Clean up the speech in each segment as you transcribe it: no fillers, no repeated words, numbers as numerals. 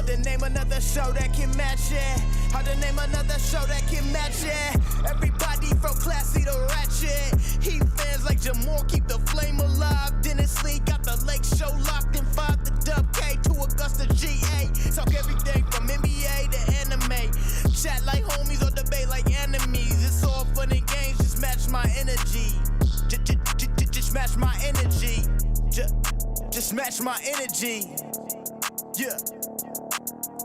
Hard to name another show that can match it. Hard to name another show that can match it. Everybody from classy to ratchet. Heat fans like Jamaal keep the flame alive. Dennis Lee got the lake show locked in 5 to Dub K to Augusta GA. Talk everything from NBA to anime. Chat like homies or debate like enemies. It's all fun and games, just match my energy. Just match my energy. Just match my energy. Yeah.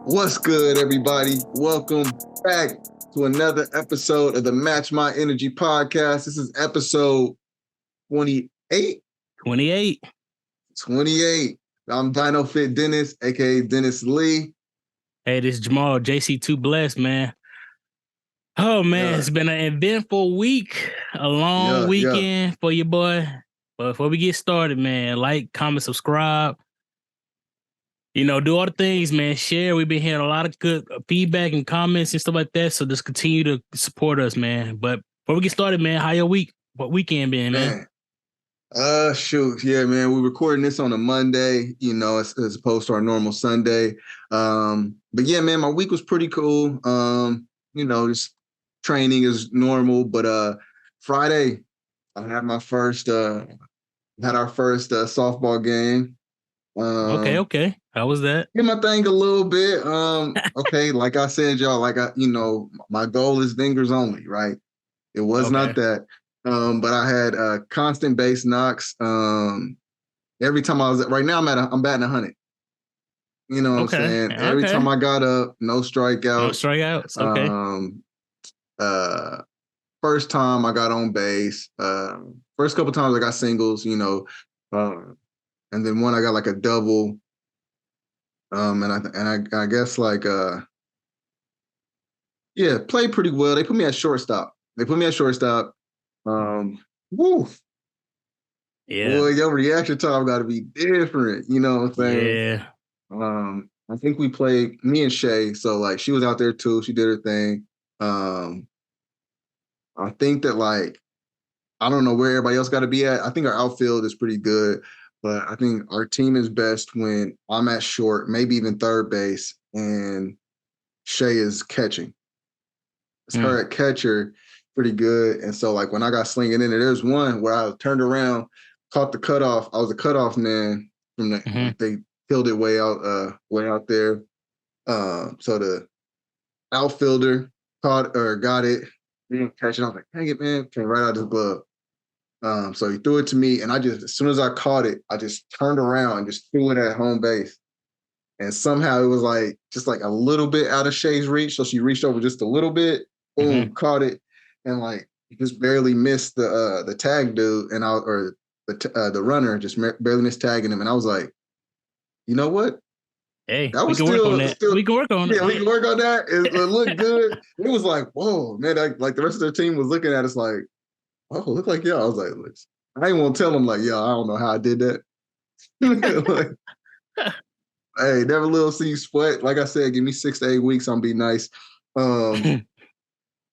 What's good, everybody? Welcome back to another episode of the Match My Energy podcast. This is episode 28. 28. I'm DINO Fit Dennis, aka Dennis Lee. Hey, this is Jamaal, JC2 Blessed, man. Oh, man, It's been an eventful week, a long weekend for your boy. But before we get started, man, like, comment, subscribe. You know, do all the things, man. Share. We've been hearing a lot of good feedback and comments and stuff like that. So just continue to support us, man. But before we get started, man, how your weekend been, man? Shoot. Yeah, man. We're recording this on a Monday, you know, as opposed to our normal Sunday. But yeah, man, my week was pretty cool. You know, just training is normal. But Friday, I had our first softball game. Okay. How was that? Get my thing a little bit. Okay, like I said, y'all, my goal is fingers only, right? It was not that. But I had constant base knocks. Every time right now I'm batting 100. You know what I'm saying? Every time I got up, no strikeouts. No strikeouts. Okay. First time I got on base. First couple times I got singles, you know. And then one I got like a double. I guess played pretty well. They put me at shortstop. Woo. Yeah. Boy, your reaction time got to be different. You know what I'm saying? Yeah. I think we played me and Shay. So like she was out there too. She did her thing. I think that I don't know where everybody else got to be at. I think our outfield is pretty good. But I think our team is best when I'm at short, maybe even third base, and Shay is catching. It's her at catcher, pretty good. And so, when I got slinging in there's one where I turned around, caught the cutoff. I was a cutoff man from they killed it way out there. So the outfielder got it, didn't catch it. I was like, dang it, man, came right out of his glove. So he threw it to me, and as soon as I caught it, I just turned around and just threw it at home base. And somehow it was just a little bit out of Shay's reach. So she reached over just a little bit, boom, caught it, and just barely missed the tag dude, and the runner just barely missed tagging him. And I was like, you know what? Hey, we can work on that. We can work on that. Yeah, we can work on that. It looked good. It was like, whoa, man! The rest of the team was looking at us like, oh, look like y'all. I was like, I ain't want to tell them I don't know how I did that. Hey, never little see you sweat. Like I said, give me 6 to 8 weeks, I'm be nice. But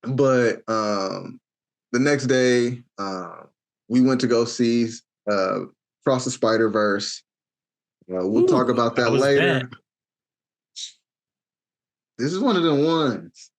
the next day, we went to go see Cross the Spider-Verse. We'll talk about that later. This is one of them ones.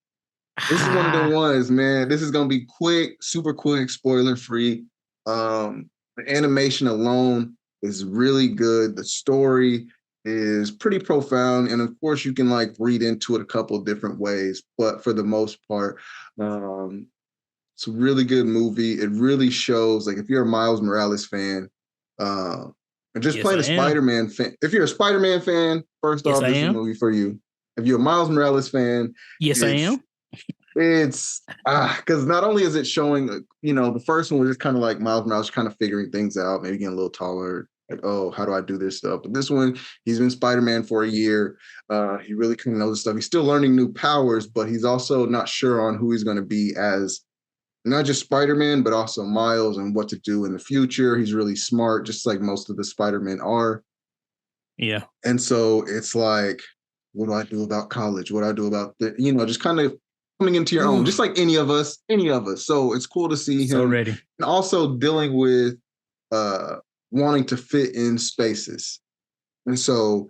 Man. This is going to be quick, super quick, spoiler-free. The animation alone is really good. The story is pretty profound. And, of course, you can, read into it a couple of different ways. But for the most part, it's a really good movie. It really shows, if you're a Miles Morales fan, and just playing a Spider-Man fan. If you're a Spider-Man fan, first off, this is a movie for you. If you're a Miles Morales fan, yes, I am. It's because not only is it showing, the first one was just kind of like Miles Morales kind of figuring things out, maybe getting a little taller, oh, how do I do this stuff? But this one, he's been Spider-Man for a year. He really kind of knows the stuff. He's still learning new powers, but he's also not sure on who he's going to be as not just Spider-Man, but also Miles and what to do in the future. He's really smart, just like most of the Spider-Men are. Yeah. And so it's what do I do about college? What do I do about just kind of coming into your own, just like any of us. So it's cool to see him ready. And also dealing with wanting to fit in spaces. And so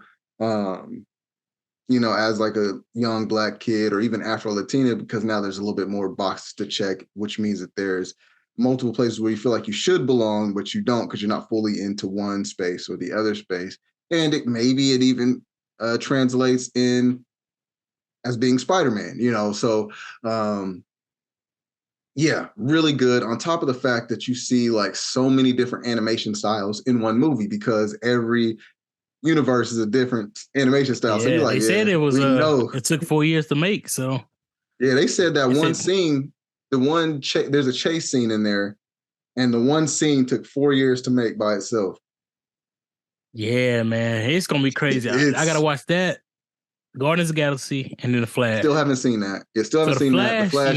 as like a young Black kid or even Afro-Latina, because now there's a little bit more boxes to check, which means that there's multiple places where you feel like you should belong, but you don't because you're not fully into one space or the other space. And maybe it even translates in as being Spider-Man, So, yeah, really good. On top of the fact that you see like so many different animation styles in one movie because every universe is a different animation style. So you're like, they said it was know. It took 4 years to make. So yeah, they said that one scene, there's a chase scene in there, and the one scene took 4 years to make by itself. Yeah, man, it's gonna be crazy. I gotta watch that. Guardians of the Galaxy and then the Flash. Still haven't seen that. Yeah, still haven't seen that. The Flash,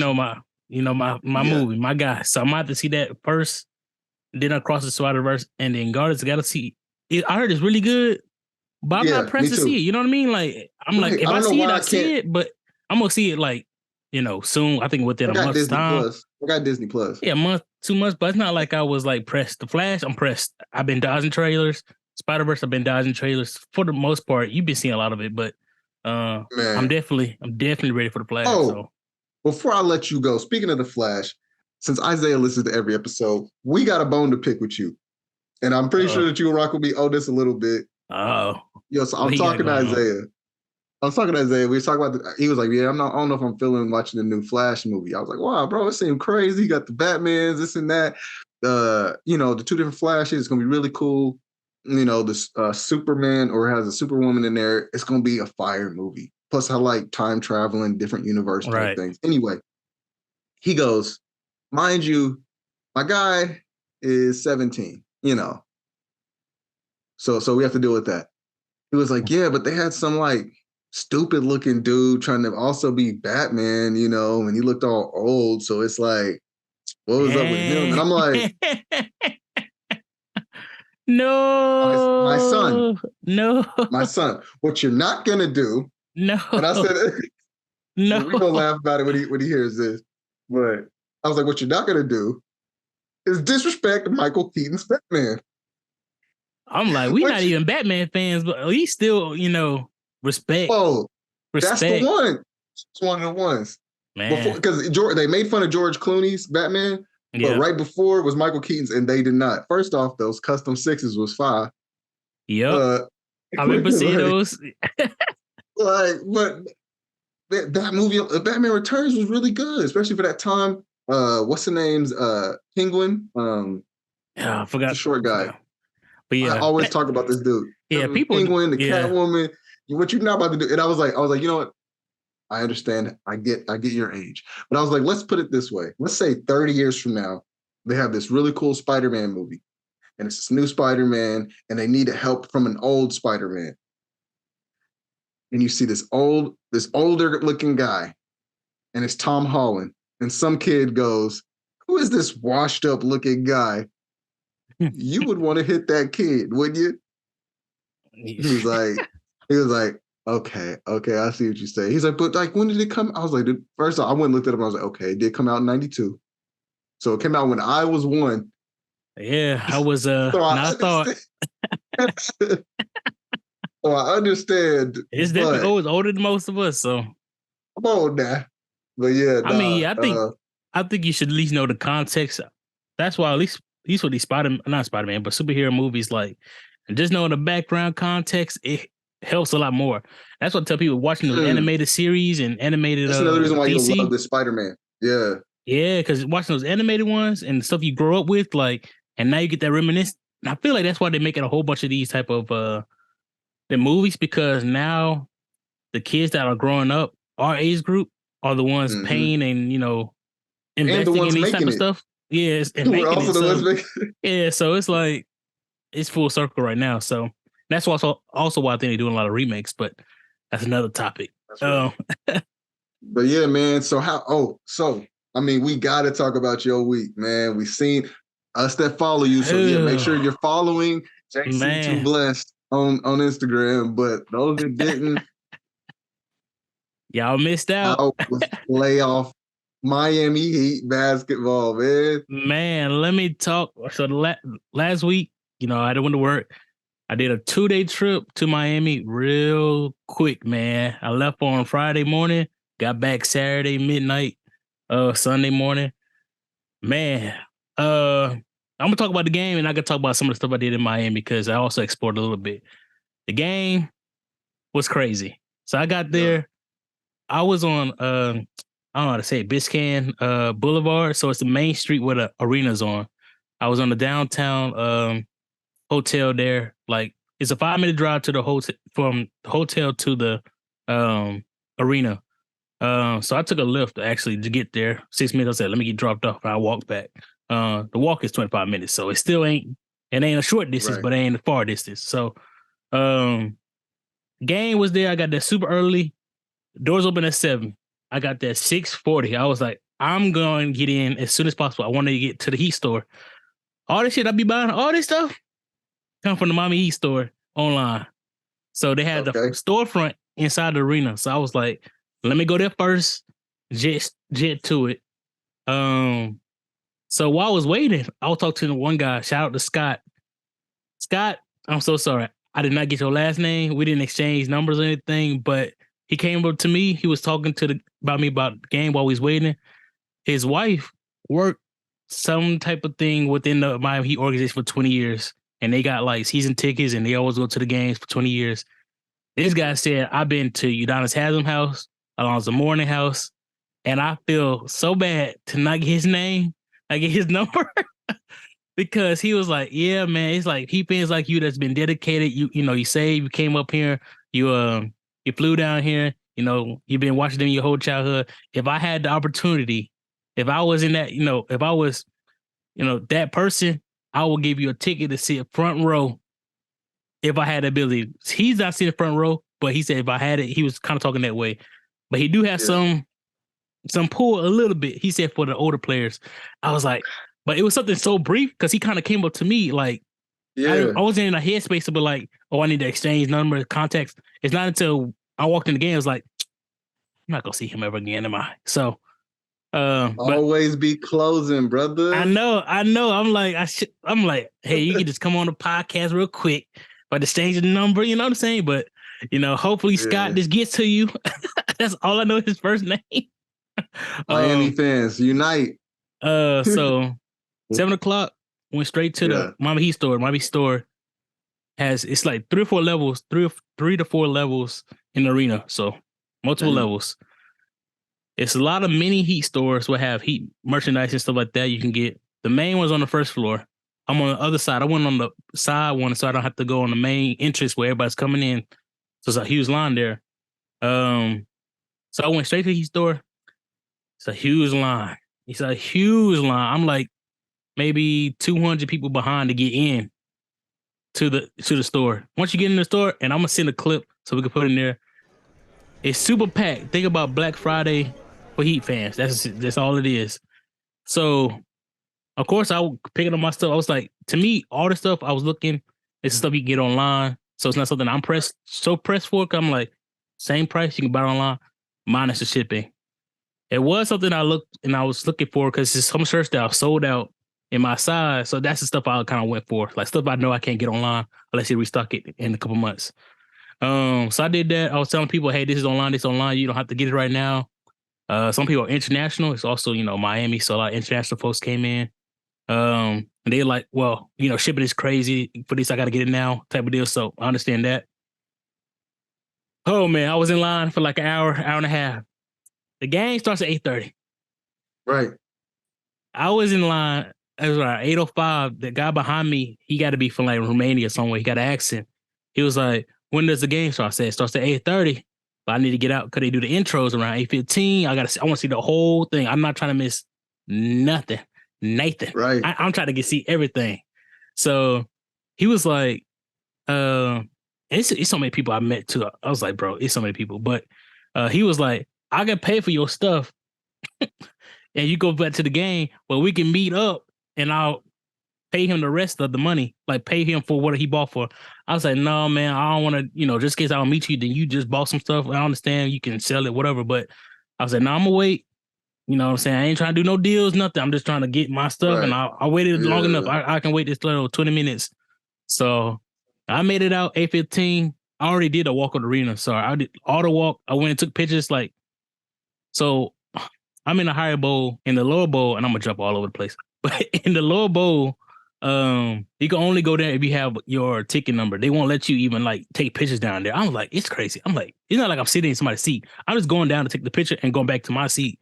my movie, my guy. So I'm gonna have to see that first, then Across the Spider-Verse, and then Guardians of the Galaxy. I heard it's really good. But I'm not pressed to see it. You know what I mean? Like, I'm like, if I see it, I see it. But I'm gonna see it like, soon. I think within a month's time. I got Disney Plus. Yeah, a month, 2 months. But it's not like I was like pressed. The Flash, I'm pressed. I've been dodging trailers. Spider-Verse, I've been dodging trailers for the most part. You've been seeing a lot of it, but I'm definitely ready for the Flash. So. Before I let you go, speaking of the Flash, since Isaiah listens to every episode, we got a bone to pick with you, and I'm pretty sure that you and Rock will be owed this a little bit. Oh, so I'm talking to Isaiah. We was talking about he was like, yeah, I don't know if I'm feeling watching the new Flash movie. I was like, wow, bro, it seemed crazy. You got the Batmans, this and that. The 2 different Flashes. It's gonna be really cool. This Superman or has a Superwoman in there. It's gonna be a fire movie. Plus, I like time traveling, different universe type things. Anyway, he goes, mind you, my guy is 17. So we have to deal with that. He was like, yeah, but they had some like stupid looking dude trying to also be Batman, and he looked all old. So it's like, what was up with him? And I'm like, no, my son, no, my son, what you're not going to do. No. And I said, no, we're going to laugh about it when he hears this. But I was like, what you're not going to do is disrespect Michael Keaton's Batman. I'm like, we're not even Batman fans, but at least still, respect. Oh, respect. That's the one. It's one of the ones. Man. Because they made fun of George Clooney's Batman, but right before it was Michael Keaton's, and they did not. First off, those custom 6s was fire. Yep. I remember seeing those. But that movie, Batman Returns, was really good, especially for that time. What's the name's Penguin? I forgot. The short guy. But yeah, I always talk about this dude. Yeah, the Penguin, the Catwoman. What you're not about to do? And I was like, you know what? I understand. I get your age. But I was like, let's put it this way. Let's say 30 years from now, they have this really cool Spider-Man movie, and it's this new Spider-Man, and they need help from an old Spider-Man. And you see this older looking guy, and it's Tom Holland, and some kid goes, "Who is this washed up looking guy?" You would want to hit that kid, wouldn't you? He was like, okay, I see what you say. He's like, but like, when did it come? I was like, first off, I went and looked at him. I was like, okay, it did come out in 92. So it came out when I was 1. Yeah, I was so I thought. So I understand. It's definitely always older than most of us, so I'm old now. But yeah, I think you should at least know the context. That's why at least for these not Spider-Man, but superhero movies, like, and just knowing the background context, it helps a lot more. That's what I tell people watching the animated series and animated. That's another reason why you love the Spider-Man. Yeah. Yeah, because watching those animated ones and stuff you grow up with, like, and now you get that reminiscence. And I feel like that's why they're making a whole bunch of these type of the movies, because now the kids that are growing up, our age group, are the ones paying and investing in these type of stuff. Yes, and making it. So, yeah, so it's like it's full circle right now. So that's also why I think they're doing a lot of remakes, but that's another topic. Right. But yeah, man. So I mean, we got to talk about your week, man. We seen us that follow you, so yeah, make sure you're following JC Too Blessed on Instagram. But those that didn't, y'all missed out. Playoff Miami Heat basketball, man. Man, let me talk. So last week, I had to went to work. I did a 2-day trip to Miami real quick, man. I left on Friday morning, got back Saturday midnight, Sunday morning. Man, I'm gonna talk about the game, and I can talk about some of the stuff I did in Miami because I also explored a little bit. The game was crazy. So I got there. I was on I don't know how to say it, Biscayne Boulevard. So it's the main street where the arena's on. I was on the downtown hotel there. Like it's a 5-minute drive to the hotel from the hotel to the arena. So I took a lift actually to get there. 6 minutes. I said, let me get dropped off. And I walked back. The walk is 25 minutes, so it still ain't a short distance, but it ain't a far distance. So game was there. I got there super early. Doors open at 7. I got there 6:40. I was like, I'm going to get in as soon as possible. I wanted to get to the Heat store. All this shit I be buying, all this stuff, come from the Miami Heat store online. So they had the storefront inside the arena. So I was like, let me go there first, jet to it. So while I was waiting, I was talking to the one guy. Shout out to Scott. Scott, I'm so sorry. I did not get your last name. We didn't exchange numbers or anything, but he came up to me. He was talking about the game while we was waiting. His wife worked some type of thing within the Miami Heat organization for 20 years. And they got like season tickets and they always go to the games for 20 years. This guy said, I've been to Udonis Haslam house, Alonzo Mourning house, and I feel so bad to not get his name, I get his number. Because he was like, yeah, man, it's like Heat fans like you that's been dedicated. You know, you saved, you came up here, you flew down here, you know, you've been watching them your whole childhood. If I had the opportunity, if I was in that, if I was, that person, I will give you a ticket to sit front row if I had the ability. He's not sitting front row, but he said if I had it, he was kind of talking that way. But he do have some pull a little bit. He said for the older players. I was like, but it was something so brief because he kind of came up to me like, I wasn't in a headspace to be like, oh, I need to exchange numbers, contacts. It's not until I walked in the game, I was like, I'm not gonna see him ever again, am I? So always be closing, brother. I know. I'm like, hey, you can just come on the podcast real quick, but exchange the number, you know what I'm saying? But hopefully Scott just gets to you. That's all I know is his first name. Miami fans, unite. So 7:00 went straight to the Miami Heat store. Miami store it's like 3 or 4 levels, three to four levels in the arena. So multiple levels. It's a lot of mini Heat stores will have Heat merchandise and stuff like that you can get. The main one's on the first floor. I'm on the other side. I went on the side one so I don't have to go on the main entrance where everybody's coming in. So it's a huge line there. So I went straight to the Heat store. It's a huge line. I'm like maybe 200 people behind to get in to the store. Once you get in the store, and I'm gonna send a clip so we can put it in there. It's super packed. Think about Black Friday for Heat fans. That's all it is. So, of course, I was picking up my stuff. I was like, to me, all the stuff I was looking, it's stuff you can get online. So it's not something I'm pressed for. Cause I'm like, same price, you can buy it online, minus the shipping. It was something I was looking for because it's some shirts that are sold out in my size. So that's the stuff I kind of went for. Like stuff I know I can't get online unless you restock it in a couple months. So I did that. I was telling people, hey, this is online. You don't have to get it right now. Some people are international. It's also, Miami. So a lot of international folks came in. And they're like, well, shipping is crazy. For this, I got to get it now type of deal. So I understand that. Oh, man, I was in line for like an hour and a half. The game starts at 8:30. Right. I was in line. It was around 8:05. The guy behind me, he got to be from like Romania somewhere. He got an accent. He was like, when does the game start? I said, it starts at 8:30. But I need to get out because they do the intros around 8:15. I want to see the whole thing. I'm not trying to miss nothing. Nathan. Right. I'm trying to see everything. So he was like, it's so many people I met too. I was like, bro, it's so many people. But he was like, I can pay for your stuff and you go back to the game, but we can meet up and I'll pay him the rest of the money, like pay him for what he bought for. I was like, no, man, I don't want to, just in case I don't meet you, then you just bought some stuff. I understand you can sell it, whatever. But I was like, no, I'm going to wait. You know what I'm saying? I ain't trying to do no deals, nothing. I'm just trying to get my stuff. Right. And I waited long enough. I can wait this little 20 minutes. So I made it out 8:15. I already did a walk of the arena. So I did all the walk. I went and took pictures. Like, so I'm in the higher bowl, in the lower bowl, and I'm gonna jump all over the place. But in the lower bowl, you can only go there if you have your ticket number. They won't let you even like take pictures down there. I'm like, it's crazy. I'm like, it's not like I'm sitting in somebody's seat. I'm just going down to take the picture and going back to my seat.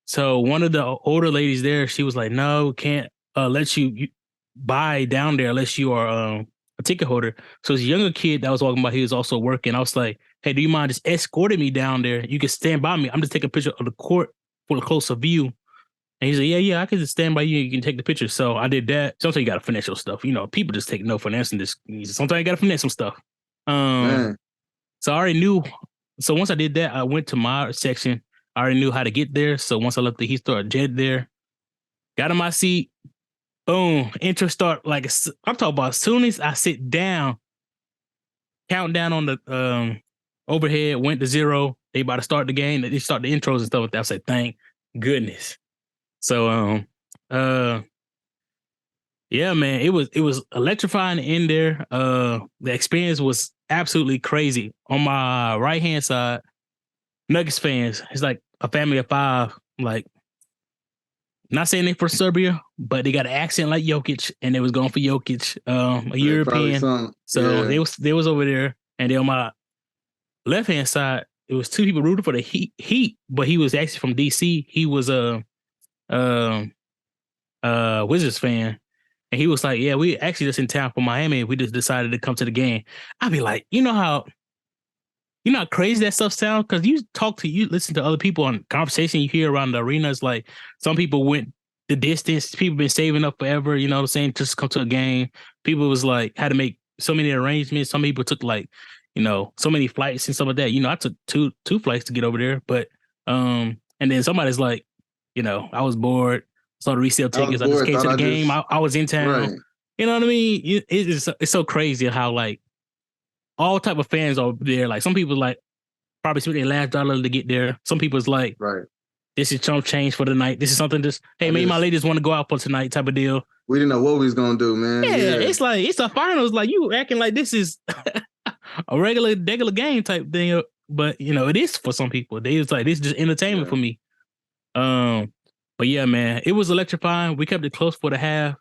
So one of the older ladies there, she was like, no, can't let you buy down there unless you are a ticket holder. So this younger kid that I was walking by, he was also working. I was like, hey, do you mind just escorting me down there? You can stand by me. I'm just taking a picture of the court for a closer view. And he's like, yeah, I can just stand by you. You can take the picture. So I did that. Sometimes you got to finesse your stuff. You know, people just take no finesse and just, sometimes you got to finesse some stuff. So I already knew. So once I did that, I went to my section. I already knew how to get there. So once I left the Heat Jet there, got in my seat, boom, intro start. Like, I'm talking about as soon as I sit down, countdown on the overhead went to 0. They about to start the game. They start the intros and stuff like that. I said, thank goodness. So, yeah, man, it was electrifying in there. The experience was absolutely crazy. On my right hand side, Nuggets fans, it's like a family of 5. Like, not saying they for Serbia, but they got an accent like Jokic, and they was going for Jokic, a European. So they was over there, and then on my left hand side, it was 2 people rooting for the Heat, but he was actually from DC. He was a Wizards fan, and he was like, yeah, we actually just in town from Miami. We just decided to come to the game. I'd be like, you know how crazy that stuff sounds? Because you listen to other people on conversation you hear around the arenas. Like, some people went the distance. People been saving up forever, you know what I'm saying, just to come to a game. People was like, had to make so many arrangements. Some people took like, so many flights and stuff like that. I took two flights to get over there. But and then somebody's like, I was bored. Saw the resale tickets. I just came to the game. I was in town. Right. You know what I mean? It's so crazy how like all type of fans are there. Like, some people like probably spent their last dollar to get there. Some people's like, right, this is chump change for the night. This is something just, hey, maybe my ladies want to go out for tonight type of deal. We didn't know what we was gonna do, man. Yeah, it's like it's a finals. Like, you acting like this is a regular game type thing. But it is for some people. They was like, this is just entertainment for me. But yeah, man, it was electrifying. We kept it close for the half,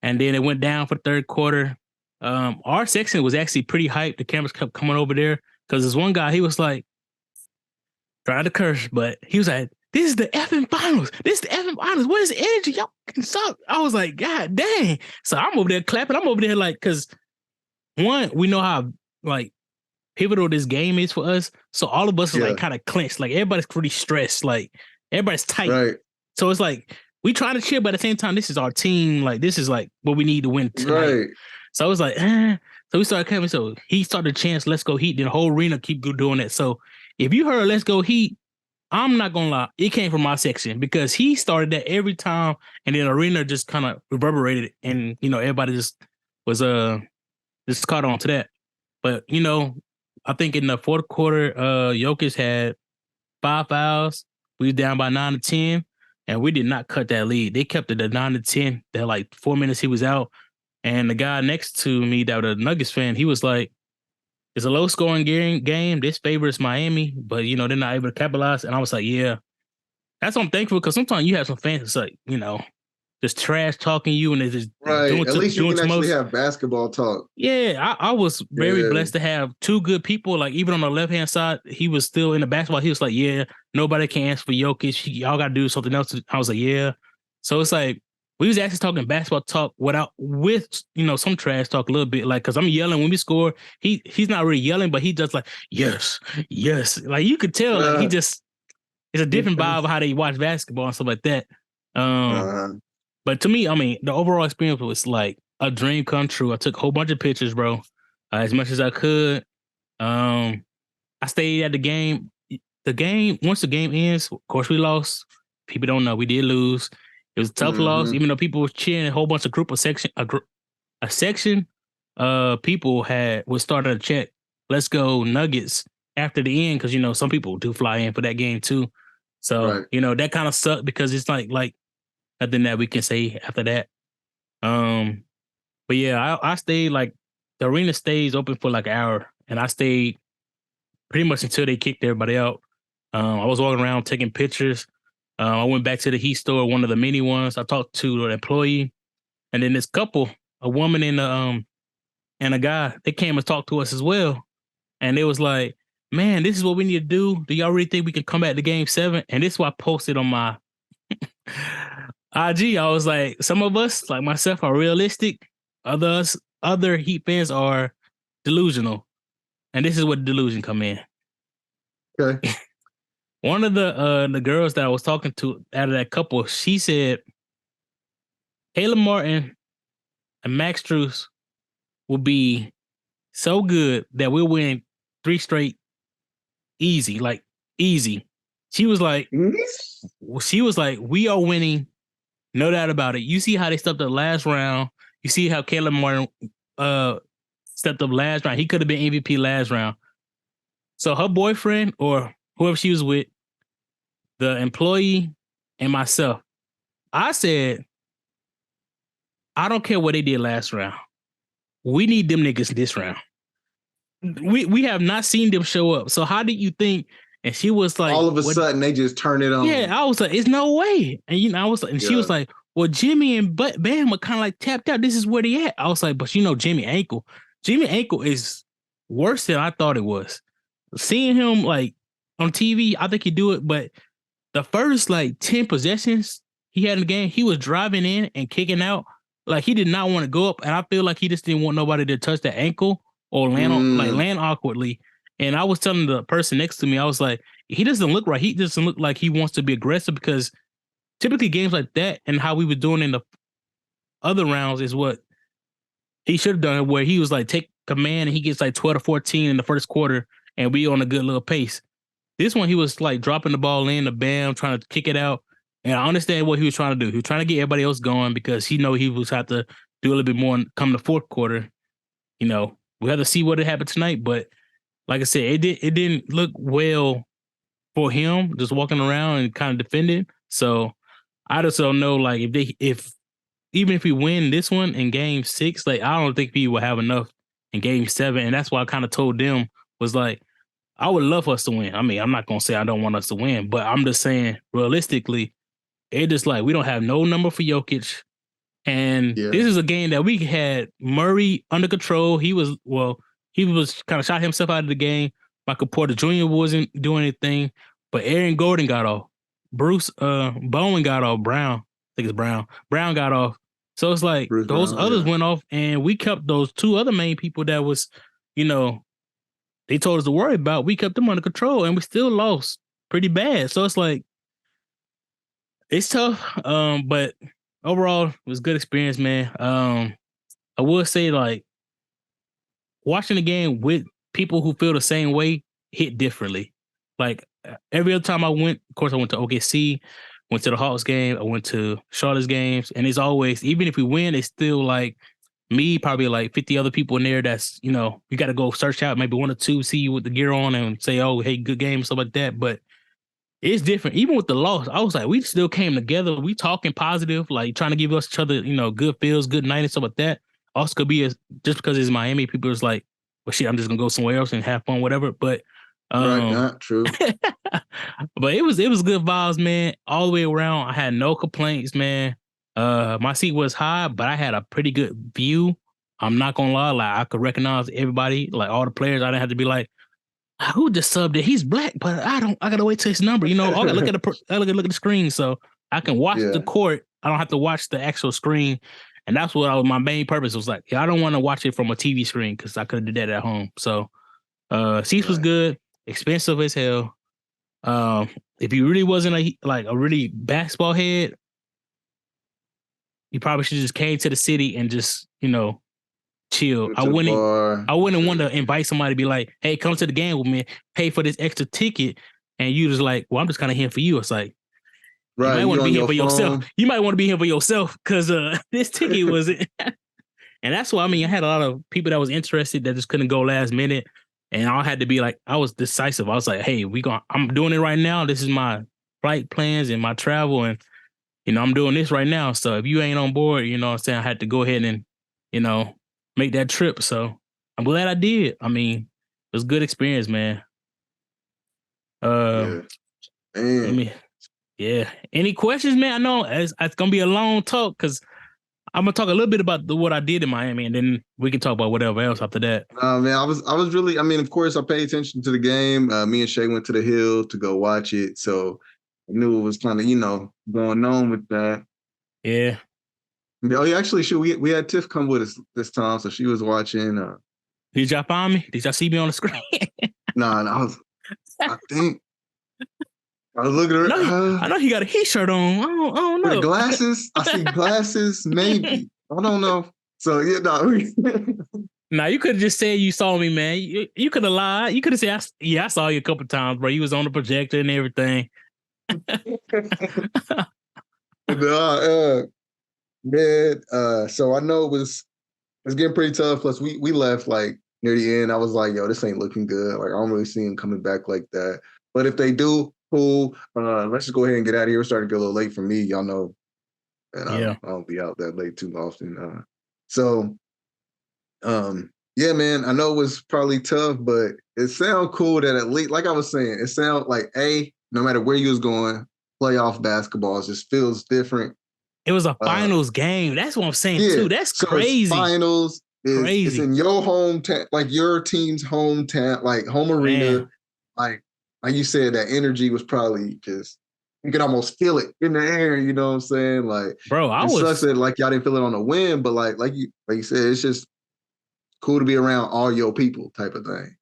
and then it went down for the third quarter. Our section was actually pretty hyped. The cameras kept coming over there because this one guy, he was like, tried to curse, but he was like, this is the effing finals. This is the effing finals. What is the energy? Y'all can suck. I was like, God dang. So I'm over there clapping. I'm over there like, because one, we know how like pivotal this game is for us. So all of us are like kind of clenched. Like, everybody's pretty stressed. Like, everybody's tight. Right. So it's like, we trying to cheer, but at the same time, this is our team. Like, this is like what we need to win tonight. Right. So I was like, So we started coming. So he started to chant, let's go Heat. Then the whole arena keep doing that. So if you heard let's go Heat, I'm not going to lie. It came from my section because he started that every time. And then the arena just kind of reverberated. And, everybody just was just caught on to that. But, I think in the fourth quarter, Jokic had 5 fouls. We was down by 9-10. And we did not cut that lead. They kept it at 9-10. That like 4 minutes he was out. And the guy next to me that was a Nuggets fan, he was like, it's a low-scoring game. This favors Miami, but, they're not able to capitalize. And I was like, yeah. That's what I'm thankful, because sometimes you have some fans that's like, just trash talking you and they're just doing at least you can actually have basketball talk. Yeah, I was very blessed to have 2 good people. Like, even on the left-hand side, he was still in the basketball. He was like, yeah, nobody can answer for Jokic. Y'all got to do something else. I was like, yeah. So it's like, we was actually talking basketball talk with some trash talk a little bit, like, because I'm yelling when we score. He's not really yelling, but he just like, yes. Like, you could tell, like, he just, it's a different vibe of how they watch basketball and stuff like that. But to me, I mean, the overall experience was like a dream come true. I took a whole bunch of pictures, bro, as much as I could. I stayed at the game. Once the game ends, of course, we lost. People don't know we did lose. It was a tough loss, even though people were cheering. A whole bunch of a section. People was starting to check. Let's go Nuggets after the end, because some people do fly in for that game too. So that kind of sucked, because it's like nothing that we can say after that. But yeah, I stayed like the arena stays open for like an hour, and I stayed pretty much until they kicked everybody out. I was walking around taking pictures. I went back to the Heat store, one of the mini ones. I talked to an employee, and then this couple, a woman and a guy, they came and talked to us as well. And they was like, man, this is what we need to do. Do y'all really think we can come back to game 7? And this is what I posted on my IG. I was like, some of us, like myself, are realistic. Other Heat fans are delusional. And this is where the delusion come in. Okay. One of the girls that I was talking to out of that couple, she said, Caleb Martin and Max Strus will be so good that we'll win 3 straight easy, like easy. She was like, we are winning, no doubt about it. You see how they stepped up last round. You see how Caleb Martin stepped up last round. He could have been MVP last round. So her boyfriend or whoever she was with, the employee, and myself, I said, I don't care what they did last round. We need them niggas this round. We have not seen them show up. So how do you think? And she was like, all of a sudden they just turn it on. Yeah, I was like, it's no way. And I was like, and she was like, well, Jimmy and Bam are kind of like tapped out. This is where they at. I was like, but Jimmy ankle is worse than I thought it was. Seeing him like on TV, I think he do it, but the first like 10 possessions he had in the game, he was driving in and kicking out. Like he did not want to go up, and I feel like he just didn't want nobody to touch the ankle or land awkwardly. And I was telling the person next to me, I was like, he doesn't look right. He doesn't look like he wants to be aggressive, because typically games like that and how we were doing in the other rounds is what he should have done, where he was like take command and he gets like 12 to 14 in the first quarter and we on a good little pace. This one, he was like dropping the ball in, the Bam, trying to kick it out. And I understand what he was trying to do. He was trying to get everybody else going because he know he was have to do a little bit more come the fourth quarter. We have to see what happened tonight. But like I said, it didn't look well for him just walking around and kind of defending. So I just don't know, like even if we win this one in game 6, like I don't think we will have enough in game 7. And that's why I kind of told them was like, I would love us to win. I mean, I'm not gonna say I don't want us to win, but I'm just saying realistically, it just like we don't have no number for Jokic. And this is a game that we had Murray under control. He was kind of shot himself out of the game. Michael Porter Jr. wasn't doing anything, but Aaron Gordon got off. Bruce Bowen got off. Brown, I think it's Brown. Brown got off. So it's like Bruce those Brown, others went off, and we kept those 2 other main people that was, they told us to worry about. We kept them under control, and we still lost pretty bad. So it's like, it's tough. But overall, it was a good experience, man. I will say, like, watching the game with people who feel the same way hit differently. Like, every other time I went, of course, I went to OKC, went to the Hawks game, I went to Charlotte's games, and it's always, even if we win, it's still like me, probably like 50 other people in there that's, you got to go search out maybe 1 or 2, see you with the gear on and say, oh, hey, good game, stuff like that. But it's different. Even with the loss, I was like, we still came together. We talking positive, like trying to give us each other, good feels, good night and stuff like that. Also could be just because it's Miami, people is like, well, shit, I'm just going to go somewhere else and have fun, whatever. But right, not true. But it was good vibes, man, all the way around. I had no complaints, man. My seat was high, but I had a pretty good view. I'm not gonna lie, like I could recognize everybody, like all the players. I didn't have to be like, who just subbed it? He's black, but I gotta wait till his number. I gotta look at the screen so I can watch the court. I don't have to watch the actual screen. And that's what my main purpose was like. I don't want to watch it from a TV screen because I could have did that at home. So seats was good, expensive as hell. If you really wasn't a really basketball head, you probably should just came to the city and just, chill. I wouldn't want to invite somebody to be like, hey, come to the game with me, pay for this extra ticket. And you just like, well, I'm just kind of here for you. It's like, right, you might want to be here for yourself. You might want to be here for yourself because this ticket wasn't. And that's why, I had a lot of people that was interested that just couldn't go last minute. And I had to be like, I was decisive. I was like, hey, I'm doing it right now. This is my flight plans and my travel. And, I'm doing this right now. So if you ain't on board, what I'm saying, I had to go ahead and, make that trip. So I'm glad I did. I mean, it was a good experience, man. Yeah. Let me. Yeah. Any questions, man? I know it's gonna be a long talk because I'm gonna talk a little bit about what I did in Miami, and then we can talk about whatever else after that. Man, I was really. I mean, of course, I paid attention to the game. Me and Shay went to the Hill to go watch it, so I knew it was kind of going on with that. Yeah. Oh, yeah, actually, we had Tiff come with us this time, so she was watching. Did y'all find me? Did y'all see me on the screen? Nah, I think I was looking at her. I know he got a heat shirt on. I don't know. The glasses? I see glasses, maybe. I don't know. So yeah, no. Nah, you could have just said you saw me, man. You could have lied. You could have said, I saw you a couple times, bro. You was on the projector and everything. Man, so I know it was getting pretty tough. Plus, we left like near the end. I was like, yo, this ain't looking good. Like, I don't really see him coming back like that. But if they do, cool. Let's just go ahead and get out of here. It's starting to get a little late for me. Y'all know. And I don't be out that late too often. Yeah, man, I know it was probably tough, but it sounds cool that at least, like I was saying, it sounds like no matter where you was going, playoff basketball just feels different. It was a finals game. That's what I'm saying too. That's so crazy. Finals it's in your hometown, like your team's hometown, like home arena. Man. Like you said, that energy was probably just, you could almost feel it in the air. You know what I'm saying? Like, bro, sucks that like y'all didn't feel it on the win, but like you said, it's just cool to be around all your people type of thing.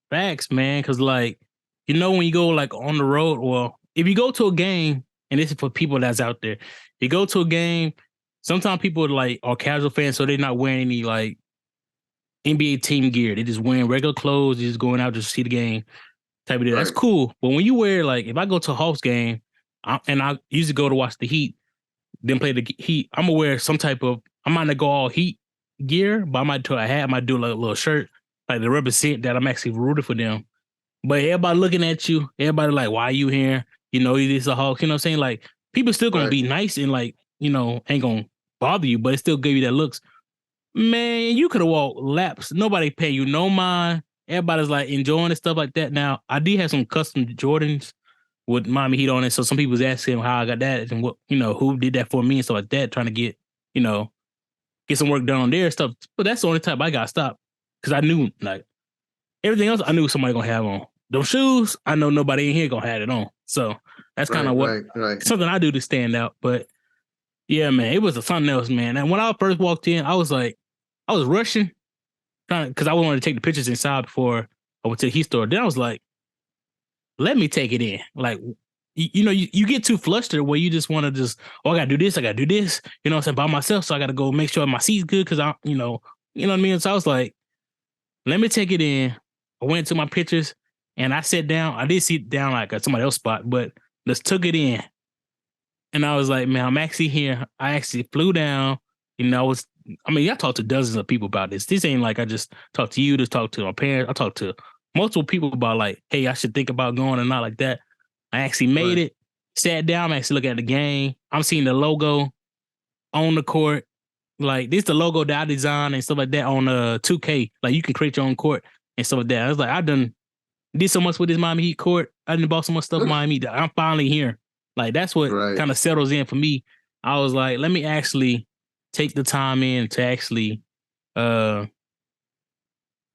Facts, man. Cause like, when you go like on the road, well, if you go to a game, and this is for people that's out there, you go to a game, sometimes people like are casual fans, so they're not wearing any like NBA team gear. They just wearing regular clothes, just going out just to see the game type of deal. Right. That's cool. But when you wear like, if I go to a Hawks game, and I usually go to watch the Heat, then play the Heat, I'm gonna wear some type of, I might not go all Heat gear, but I might do a hat, I might do like a little shirt, like to represent that I'm actually rooting for them. But everybody looking at you, everybody like, why are you here? This is a Hawks, you know what I'm saying? Like, people still gonna be nice and like, ain't gonna bother you, but it still give you that looks. Man, you could have walked laps. Nobody pay you no mind. Everybody's like enjoying and stuff like that. Now, I did have some custom Jordans with Miami Heat on it. So some people was asking how I got that and what, who did that for me and stuff like that, trying to get, get some work done on their stuff. But that's the only time I got stopped. Because I knew, like, everything else I knew somebody gonna have on. Those shoes, I know nobody in here gonna have it on. So that's kind of something I do to stand out. But yeah, man, it was something else, man. And when I first walked in, I was rushing, because I wanted to take the pictures inside before I went to the Heat store. Then I was like, let me take it in. Like, you get too flustered where you just want to just, I gotta do this, I gotta do this, what I'm saying, by myself. So I gotta go make sure my seat's good because you know what I mean? So I was like, let me take it in. I went to my pictures and I sat down. I did sit down like at somebody else's spot, but just took it in. And I was like, man, I'm actually here. I actually flew down. I talked to dozens of people about this. This ain't like I just talked to you, just talked to my parents. I talked to multiple people about like, hey, I should think about going or not like that. I actually made it, sat down, I'm actually looking at the game. I'm seeing the logo on the court. Like, this is the logo that I designed and stuff like that on 2K. Like, you can create your own court and stuff like that. I was like, I done did so much with this Miami Heat court. I done bought so much stuff in Miami that I'm finally here. Like, that's what kind of settles in for me. I was like, let me actually take the time in to actually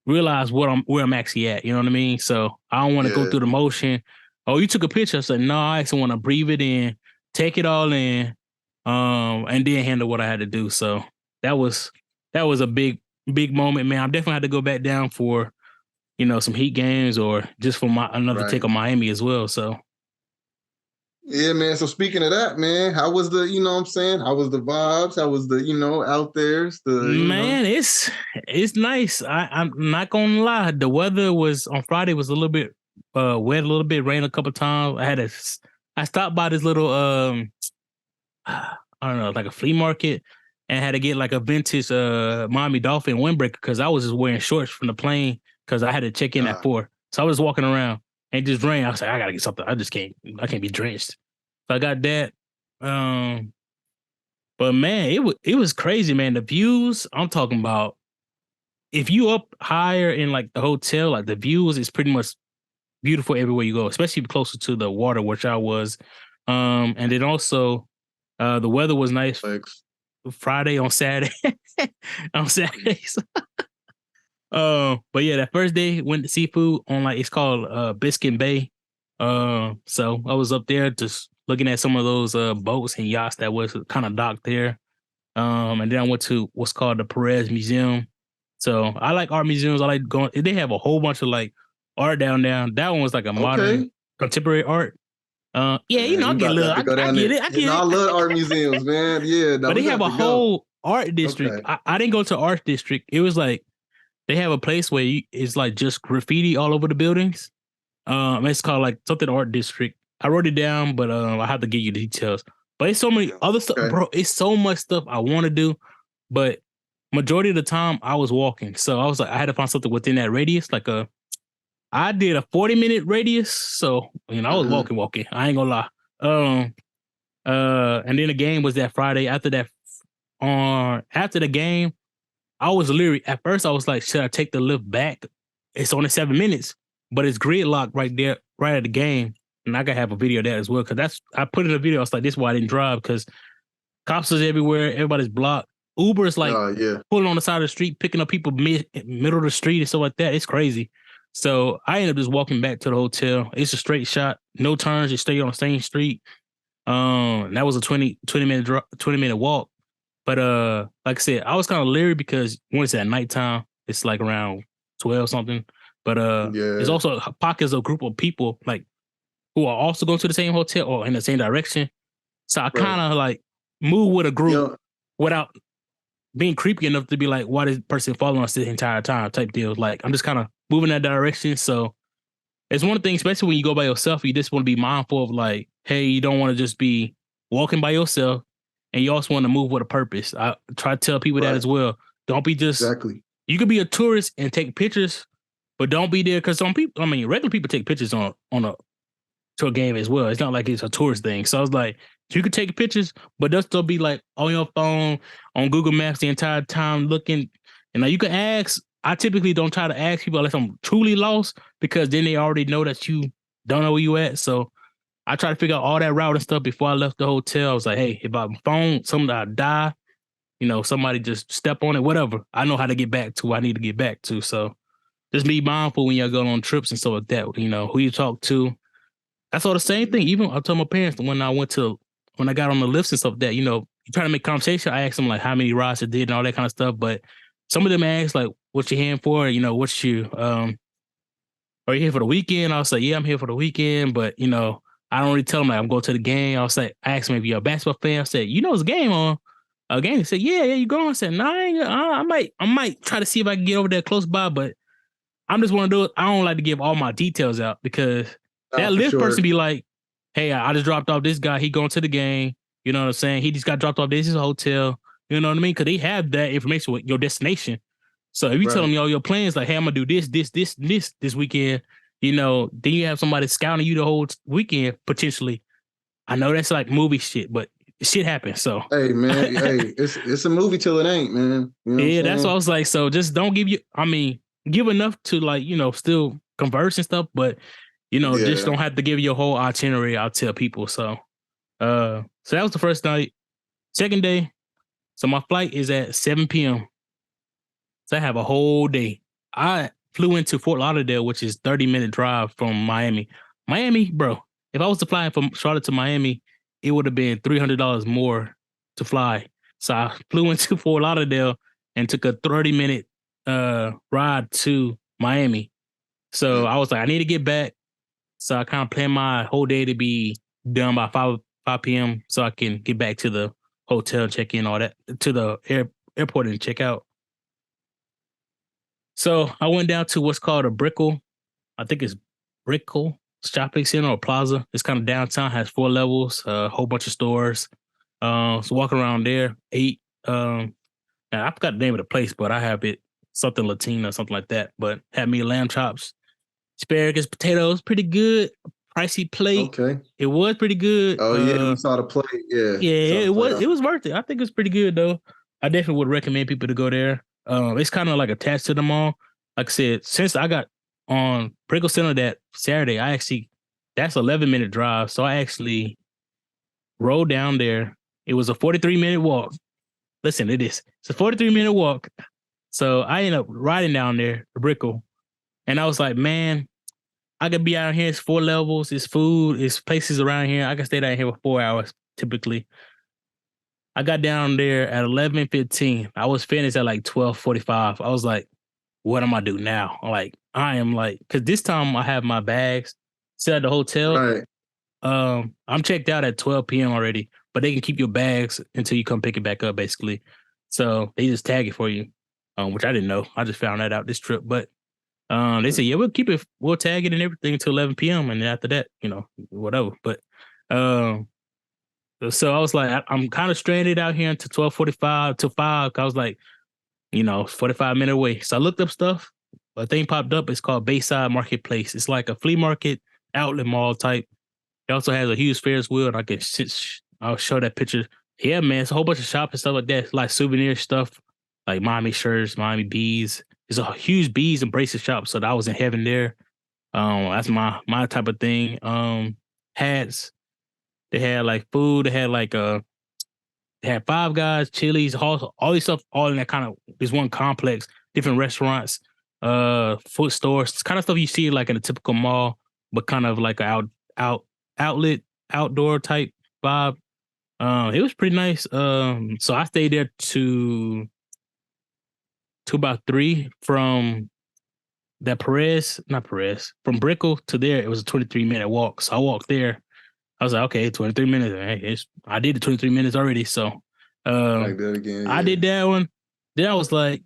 realize where I'm actually at. You know what I mean? So I don't want to go through the motion. Oh, you took a picture. I said, no, I actually want to breathe it in, take it all in, and then handle what I had to do. So that was a big moment, man. I definitely had to go back down for, some Heat games or just for another take on Miami as well. So. Yeah, man. So speaking of that, man, how was the, how was the vibes? How was the, out there? Man, it's nice. I'm not gonna lie. The weather was on Friday was a little bit wet, a little bit, rain a couple times. I stopped by this little I don't know, like a flea market, and had to get like a vintage Miami Dolphin windbreaker because I was just wearing shorts from the plane because I had to check in at 4. So I was walking around. And just rain. I was like, I gotta get something. I can't be drenched. So I got that. But man, it was crazy, man. The views, I'm talking about, if you up higher in like the hotel, like the views is pretty much beautiful everywhere you go, especially closer to the water, which I was. And then also the weather was nice. Thanks. Friday on Saturday. On Saturdays. But yeah, that first day went to seafood on like it's called Biscuit Bay. So I was up there just looking at some of those boats and yachts that was kind of docked there. And then I went to what's called the Perez Museum. So I like art museums. I like going. They have a whole bunch of like art down there. That one was like a modern contemporary art. Yeah, you know, I get it. I get it. I love art museums, man. Yeah, but they have a whole art district. Okay. I didn't go to art district. It was like they have a place where it's like just graffiti all over the buildings. It's called like something art district. I wrote it down, but I have to give you the details. But it's so many other stuff, bro. It's so much stuff I want to do, but majority of the time I was walking. So I was like, I had to find something within that radius. Like I did a 40-minute radius. So, you know, I was walking. I ain't gonna lie. And then the game was that Friday. After the game, I was literally, at first I was like, should I take the lift back? It's only 7 minutes, but it's gridlock right there, right at the game. And I gotta have a video of that as well. Cause I put in a video. I was like, this is why I didn't drive, because cops is everywhere. Everybody's blocked. Uber is like pulling on the side of the street, picking up people middle of the street and stuff like that. It's crazy. So I ended up just walking back to the hotel. It's a straight shot, no turns. You stay on the same street. That was a 20-minute walk. But like I said, I was kind of leery because when it's at nighttime, it's like around 12 something. But there's also pockets of a group of people like who are also going to the same hotel or in the same direction. So I kind of like move with a group without being creepy enough to be like, why this person following us the entire time type deal. Like, I'm just kind of moving that direction. So it's one thing, especially when you go by yourself, you just want to be mindful of like, hey, you don't want to just be walking by yourself, and you also want to move with a purpose. I try to tell people that as well. Don't be just, you could be a tourist and take pictures, but don't be there because some people, I mean, regular people take pictures on a game as well. It's not like it's a tourist thing. So I was like, you could take pictures, but don't still be like on your phone, on Google Maps the entire time looking. And now you can ask. I typically don't try to ask people unless I'm truly lost, because then they already know that you don't know where you at. So I try to figure out all that route and stuff before I left the hotel. I was like, hey, if I'm phone, something I die, you know, somebody just step on it, whatever. I know how to get back to where I need to get back to. So just be mindful when y'all go on trips and stuff like that. You know, who you talk to. That's all the same thing. Even I told my parents when I got on the lifts and stuff that, you know, you try to make conversation. I asked them like how many rides I did and all that kind of stuff. But some of them asked like, what you here for? You know, what's you, are you here for the weekend? I'll say, yeah, I'm here for the weekend. But, you know, I don't really tell them like I'm going to the game. I'll say, I asked them if you're a basketball fan. I said, you know, it's a game on. A game. He said, yeah, you going? I said, no, I might try to see if I can get over there close by, but I'm just one of those. I don't like to give all my details out because that lift person be like, hey, I just dropped off this guy. He going to the game. You know what I'm saying? He just got dropped off. This is a hotel. You know what I mean? Because they have that information with your destination. So if you tell them all your plans, like, hey, I'm going to do this weekend, you know, then you have somebody scouting you the whole weekend, potentially. I know that's like movie shit, but shit happens. So, hey, man, it's a movie till it ain't, man. You know that's what I was like. So just don't give enough to like, you know, still converse and stuff, but you know, just don't have to give your whole itinerary. I'll tell people. So that was the first night. Second day, so my flight is at 7 p.m. So I have a whole day. I flew into Fort Lauderdale, which is 30-minute drive from Miami. Miami, bro, if I was to fly from Charlotte to Miami, it would have been $300 more to fly. So I flew into Fort Lauderdale and took a 30-minute ride to Miami. So I was like, I need to get back. So I kind of planned my whole day to be done by 5 p.m. so I can get back to the hotel, check in, all that, to the airport and check out. So I went down to what's called a Brickell. I think it's Brickell shopping center or plaza. It's kind of downtown, has 4 levels, a whole bunch of stores. So walking around there, ate. Now I forgot the name of the place, but I have it, something Latino, something like that. But had me lamb chops, asparagus, potatoes, pretty good. Pricey plate. Okay. It was pretty good. Oh, yeah, we saw the plate. Yeah. Yeah, it was worth it. I think it was pretty good, though. I definitely would recommend people to go there. It's kind of like attached to the mall. Like I said, since I got on Brickell Center that Saturday, that's 11-minute drive. So I actually rode down there. It was a 43-minute walk. Listen to this. It's a 43-minute walk. So I ended up riding down there to Brickell. And I was like, man, I could be out here. It's 4 levels. It's food. It's places around here. I can stay down here for 4 hours typically. I got down there at 11:15. I was finished at like 12:45. I was like, what am I do now? Because this time I have my bags set at the hotel. Right. I'm checked out at 12 p.m. already, but they can keep your bags until you come pick it back up, basically. So they just tag it for you, which I didn't know. I just found that out this trip. But they said, yeah, we'll tag it and everything until 11 p.m. And then after that, whatever. But so I was like, I'm kind of stranded out here until 12:45 to 5. I was like, 45-minute away. So I looked up stuff. A thing popped up. It's called Bayside Marketplace. It's like a flea market outlet mall type. It also has a huge Ferris wheel, and I'll show that picture. Yeah, man, it's a whole bunch of shops and stuff like that. It's like souvenir stuff, like Miami shirts, Miami bees. It's a huge bees and bracelet shop, so I was in heaven there. That's my type of thing. Hats. They had like food. They had Five Guys, Chili's, all these stuff, all in that kind of this one complex. Different restaurants, food stores, kind of stuff you see like in a typical mall, but kind of like a outlet, outdoor type vibe. It was pretty nice. So I stayed there to about 3 from from Brickell to there. It was a 23-minute walk. So I walked there. I was like, okay, 23 minutes. Hey, I did the 23 minutes already. So Like that again. I did that one. Then I was like,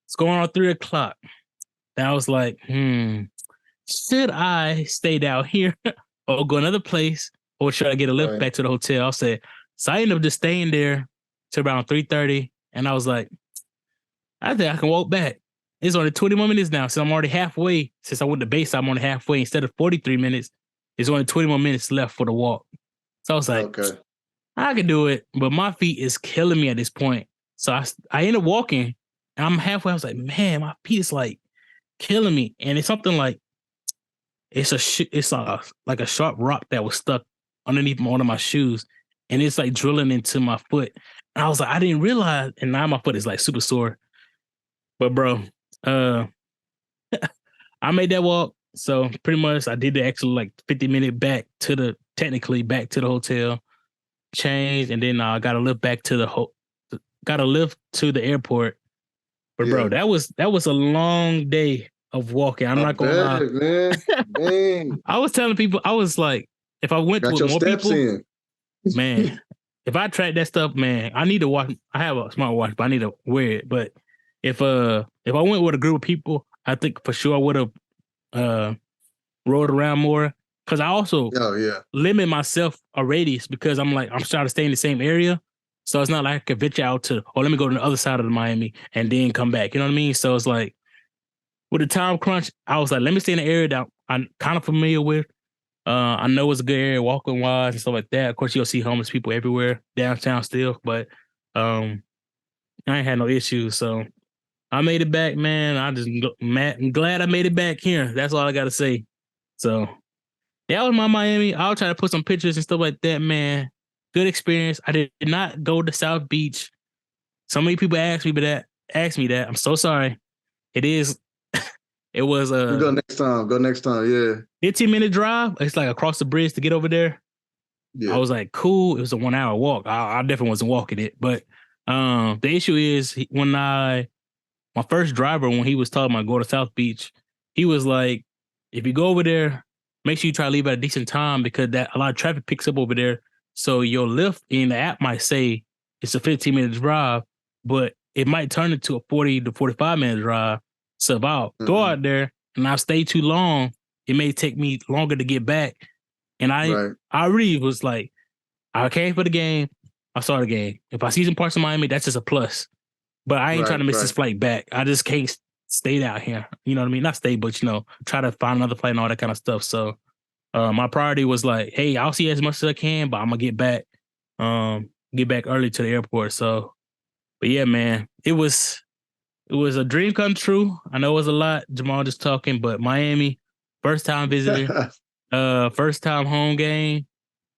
it's going on 3 o'clock. Then I was like, should I stay down here or go another place, or should I get a lift back to the hotel? I said, so I ended up just staying there till around 3:30. And I was like, I think I can walk back. It's only 20 more minutes now. So I'm already halfway. Since I went to base, I'm only halfway. Instead of 43 minutes, there's only 20 more minutes left for the walk. So I was like, okay, I can do it. But my feet is killing me at this point. So I ended up walking, and I'm halfway. I was like, man, my feet is like killing me. And it's something like, it's like a sharp rock that was stuck underneath one of my shoes. And it's like drilling into my foot. And I was like, I didn't realize. And now my foot is like super sore. But bro, I made that walk. So pretty much I did the actual like 50-minute back to the hotel, changed, and then I got a lift back to the airport. But bro, that was a long day of walking. I'm not gonna lie. Man. I was telling people, I was like, if I went with more people, man, if I track that stuff, man, I need to watch. I have a smartwatch, but I need to wear it. But if I went with a group of people, I think for sure I would have rode around more, because I also limit myself a radius, because I'm trying to stay in the same area. So it's not like I could venture out to, let me go to the other side of the Miami and then come back. You know what I mean? So it's like, with the time crunch, I was like, let me stay in the area that I'm kind of familiar with. I know it's a good area walking wise and stuff like that. Of course, you'll see homeless people everywhere downtown still, but I ain't had no issues. So I made it back, man. I'm glad I made it back here. That's all I got to say. So that was my Miami. I'll try to put some pictures and stuff like that, man. Good experience. I did not go to South Beach. So many people asked me that. I'm so sorry. It was we go next time. Yeah. 15-minute drive. It's like across the bridge to get over there. Yeah. I was like, cool. It was a 1-hour walk. I definitely wasn't walking it. But the issue is my first driver, when he was talking about going to South Beach, he was like, if you go over there, make sure you try to leave at a decent time, because a lot of traffic picks up over there. So your lift in the app might say it's a 15-minute drive, but it might turn into a 40 to 45-minute drive. So if I'll go out there and I stay too long, it may take me longer to get back. And I really was like, I came for the game. I saw the game. If I see some parts of Miami, that's just a plus. But I ain't trying to miss this flight back. I just can't stay out here. You know what I mean? Not stay, but, try to find another flight and all that kind of stuff. So my priority was like, hey, I'll see as much as I can, but I'm going to get back early to the airport. So, but yeah, man, it was It was a dream come true. I know it was a lot. Jamaal just talking, but Miami, first time visitor, first time home game.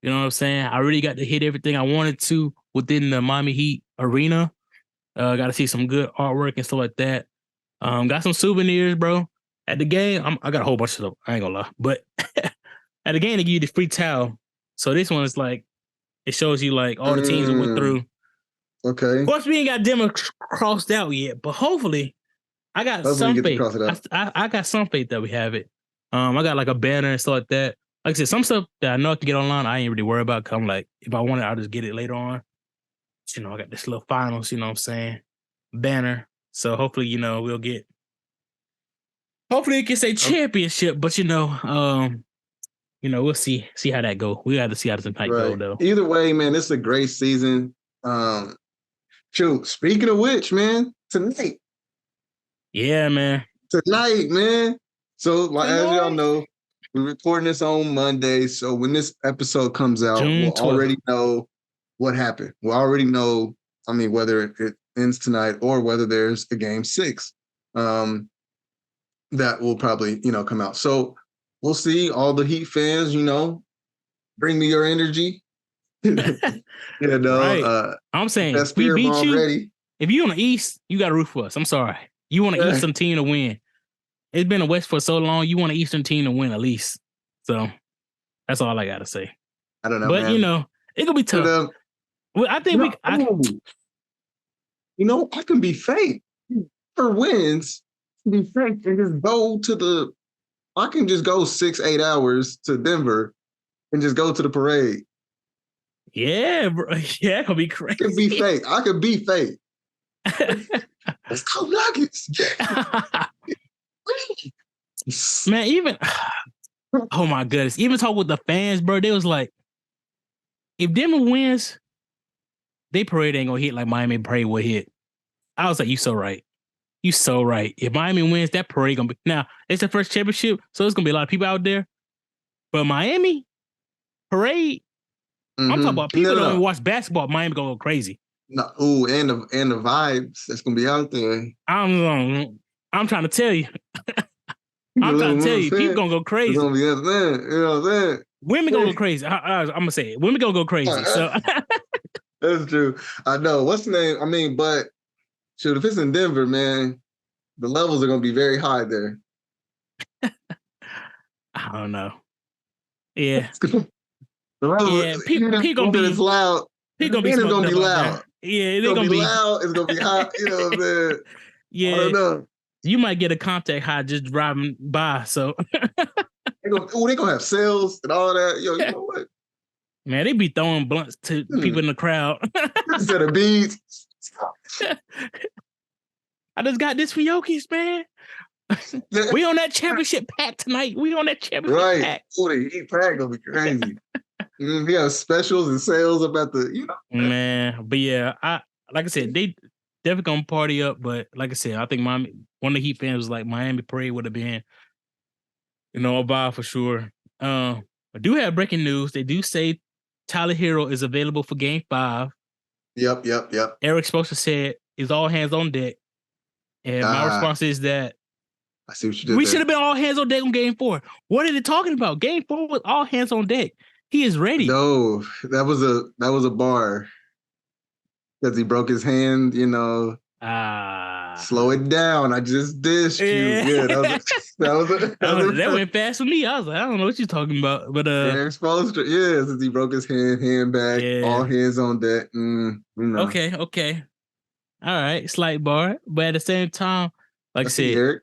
You know what I'm saying? I really got to hit everything I wanted to within the Miami Heat arena. Got to see some good artwork and stuff like that. Got some souvenirs, bro. At the game, I got a whole bunch of them. I ain't gonna lie. But at the game, they give you the free towel. So this one is like, it shows you like all the teams we went through. Okay. Of course, we ain't got Denver crossed out yet, but hopefully, I got some faith. I got some faith that we have it. I got like a banner and stuff like that. Like I said, some stuff that I know I can get online, I ain't really worried about. Cause I'm like, if I want it, I'll just get it later on. You know, I got this little finals, you know what I'm saying? Banner. So hopefully, you know, we'll get. Hopefully, it can say championship, but you know, we'll see how that go. We got to see how this night go though. Either way, man, it's a great season. Shoot, speaking of which, man, tonight. Yeah, man. Tonight, man. So, like, as y'all know, we're recording this on Monday. So when this episode comes out, we'll already know what happened. We'll already know, I mean, whether it ends tonight or whether there's a game 6. That will probably, come out. So we'll see. All the Heat fans, bring me your energy. Right. I'm saying we beat you. Already. If you on the East, you got to root for us. I'm sorry. You want an Eastern team to win. It's been a West for so long. You want an Eastern team to win at least. So that's all I got to say. I don't know, but man. It could be tough. Well, I think I can be fake for wins. Be fake and just go to I can just go 6-8 hours to Denver and just go to the parade. Yeah, bro. Yeah, it'll be crazy. I could be fake. Let's go Nuggets. Man, even oh my goodness. Even talk with the fans, bro. They was like, if Denver wins, they parade ain't gonna hit like Miami parade will hit. I was like, you so right. You so right. If Miami wins, that parade gonna be now. It's the first championship, so it's gonna be a lot of people out there. But Miami parade, I'm talking about people that don't watch basketball. Miami gonna go crazy. No, and the vibes that's gonna be out there. I'm trying to tell you. I'm trying to tell you, people gonna go crazy. It's gonna be out there. You know what I'm saying? Women gonna go crazy. I'm gonna say it. Women gonna go crazy. So that's true. I know. What's the name? I mean, but shoot, if it's in Denver, man, the levels are gonna be very high there. I don't know. Yeah. People gonna be loud. People gonna be loud. Yeah, they're gonna be loud. It's gonna be hot. You know what I'm saying? Yeah. I don't know. You might get a contact high just driving by. So they're gonna have sales and all that. Yo, you know what? Man, they be throwing blunts to people in the crowd. Instead of beads. I just got this for Yoki's, man. We on that championship pack tonight. We on that championship pack. Oh, the Heat pack gonna be crazy. We have specials and sales about Man, but yeah, like I said, they definitely gonna party up. But like I said, I think one of the Heat fans was like Miami parade would have been, a vibe for sure. I do have breaking news. They do say Tyler Hero is available for Game 5. Yep. Eric Spoelstra said it's all hands on deck. And my response is that I see what you did. We should have been all hands on deck on Game 4. What are they talking about? Game 4 was all hands on deck. He is ready. No, that was a bar because he broke his hand. Slow it down. I just dissed you. Yeah, that went fast for me. I was like, I don't know what you're talking about, but Eric Spoelstra, since he broke his hand back, all hands on deck. Okay. All right, slight bar, but at the same time, like I said, Eric.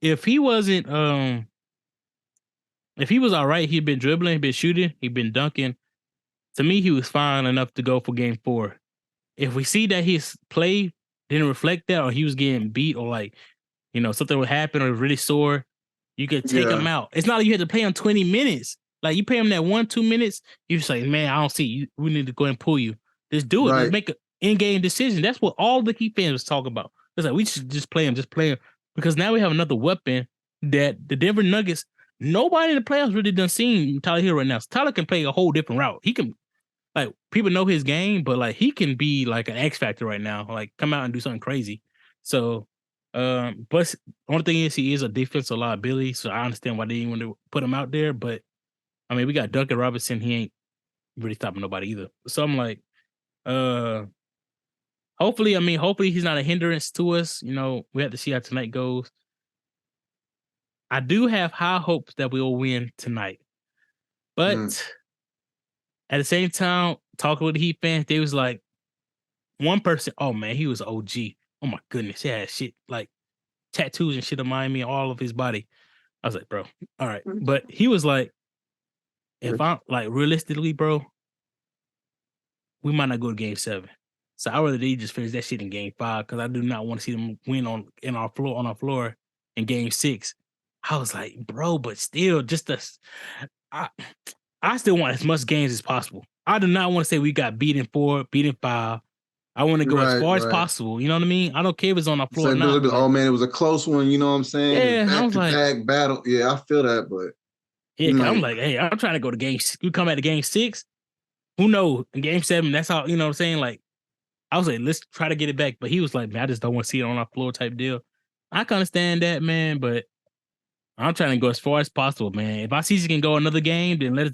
If he wasn't if he was all right, he'd been dribbling, he'd been shooting, he'd been dunking. To me, he was fine enough to go for Game 4. If we see that his play didn't reflect that, or he was getting beat, or something would happen, or really sore, you could take him out. It's not like you had to play him 20 minutes. Like you pay him that 1-2 minutes, you say, man, I don't see you. We need to go and pull you. Just do it. Right. Just make an in-game decision. That's what all the Heat fans was talking about. It's like we should just play him, because now we have another weapon that the Denver Nuggets. Nobody in the playoffs really done seen Tyler Hero right now. So Tyler can play a whole different route. He can like people know his game, but like he can be like an X factor right now. Like come out and do something crazy. So, but only thing is he is a defensive liability. So I understand why they didn't want to put him out there. But I mean, we got Duncan Robinson. He ain't really stopping nobody either. So I'm like, hopefully he's not a hindrance to us. You know, we have to see how tonight goes. I do have high hopes that we'll win tonight. But at the same time, talking with the Heat fans, they was like, one person, oh man, he was OG. Oh my goodness, he had shit like tattoos and shit of Miami all of his body. I was like, bro, all right. But he was like, if I'm like realistically, bro, we might not go to game 7. So I rather they just finish that shit in game 5 because I do not want to see them win on our floor in game 6. I was like, bro, but still, I still want as much games as possible. I do not want to say we got beaten 4, beaten 5. I want to go as far as possible. You know what I mean? I don't care if it's on the floor or not. Oh man, it was a close one. You know what I'm saying? Yeah, back to back battle. Yeah, I feel that, but yeah, I'm like, hey, I'm trying to go to game. We come at the game 6. Who knows? In game 7, that's how, you know what I'm saying? Like, I was like, let's try to get it back. But he was like, man, I just don't want to see it on our floor type deal. I can understand that, man, but I'm trying to go as far as possible, man. If I see you can go another game, then let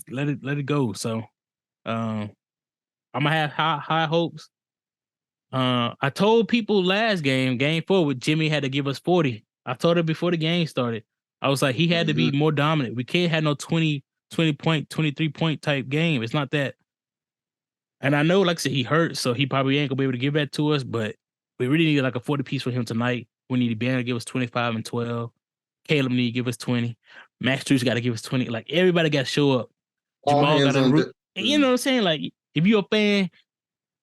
it go. So, I'm gonna have high hopes. I told people last game 4, with Jimmy had to give us 40. I told her before the game started. I was like, he had to be more dominant. We can't have no 20 point, 23 point type game. It's not that. And I know, like I said, he hurt, so he probably ain't gonna be able to give that to us. But we really need like a 40 piece for him tonight. We need Banner to give us 25 and 12. Caleb need to give us 20. Max Drews got to give us 20. Like everybody got to show up. Jamaal got to, you know what I'm saying? Like if you're a fan,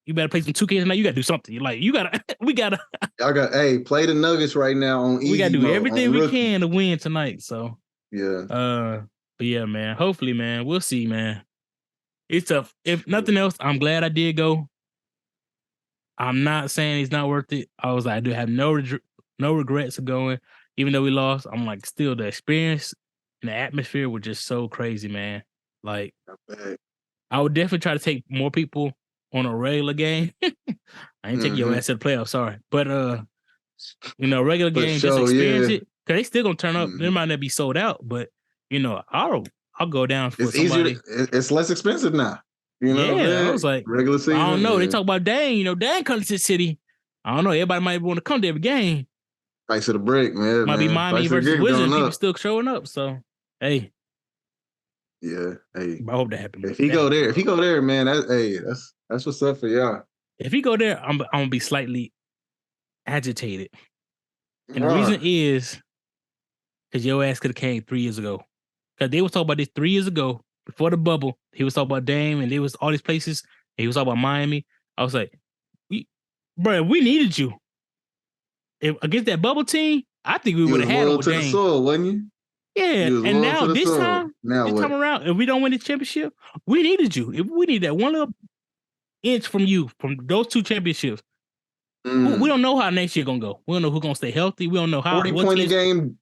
you better play some 2K tonight. You got to do something. Like we got to. Hey, play the Nuggets right now on easy. We got to do everything we can to win tonight. So yeah. But yeah, man. Hopefully, man. We'll see, man. It's tough. If nothing else, I'm glad I did go. I'm not saying it's not worth it. I was like, I do have no regrets of going, even though we lost. I'm like, still the experience and the atmosphere were just so crazy, man. Like, I would definitely try to take more people on a regular game. I ain't taking your ass to the playoffs, sorry, but regular game, just experience it because they still gonna turn up. They might not be sold out, but I'll go down for somebody. Easier. It's less expensive now. You know, I was like, regular season. I don't know. They talk about Dane. Dane comes to the city. I don't know. Everybody might want to come to every game. Price of the break, man. Might be Miami versus Wizards. People still showing up. So, hey. Yeah, hey. I hope that happens. If he go there, man, that's what's up for y'all. If he go there, I'm gonna be slightly agitated, and the reason is because your ass could have came 3 years ago. Because they was talking about this 3 years ago before the bubble. He was talking about Dame, and there was all these places. And he was talking about Miami. I was like, we needed you. Against that bubble team, I think we would have had him with Dame. The soil, wasn't you? Yeah, and now this time around, if we don't win the championship, we needed you. If we need that one little inch from you, from those 2 championships, we don't know how next year gonna go. We don't know who's gonna stay healthy. We don't know how. 40-point a game.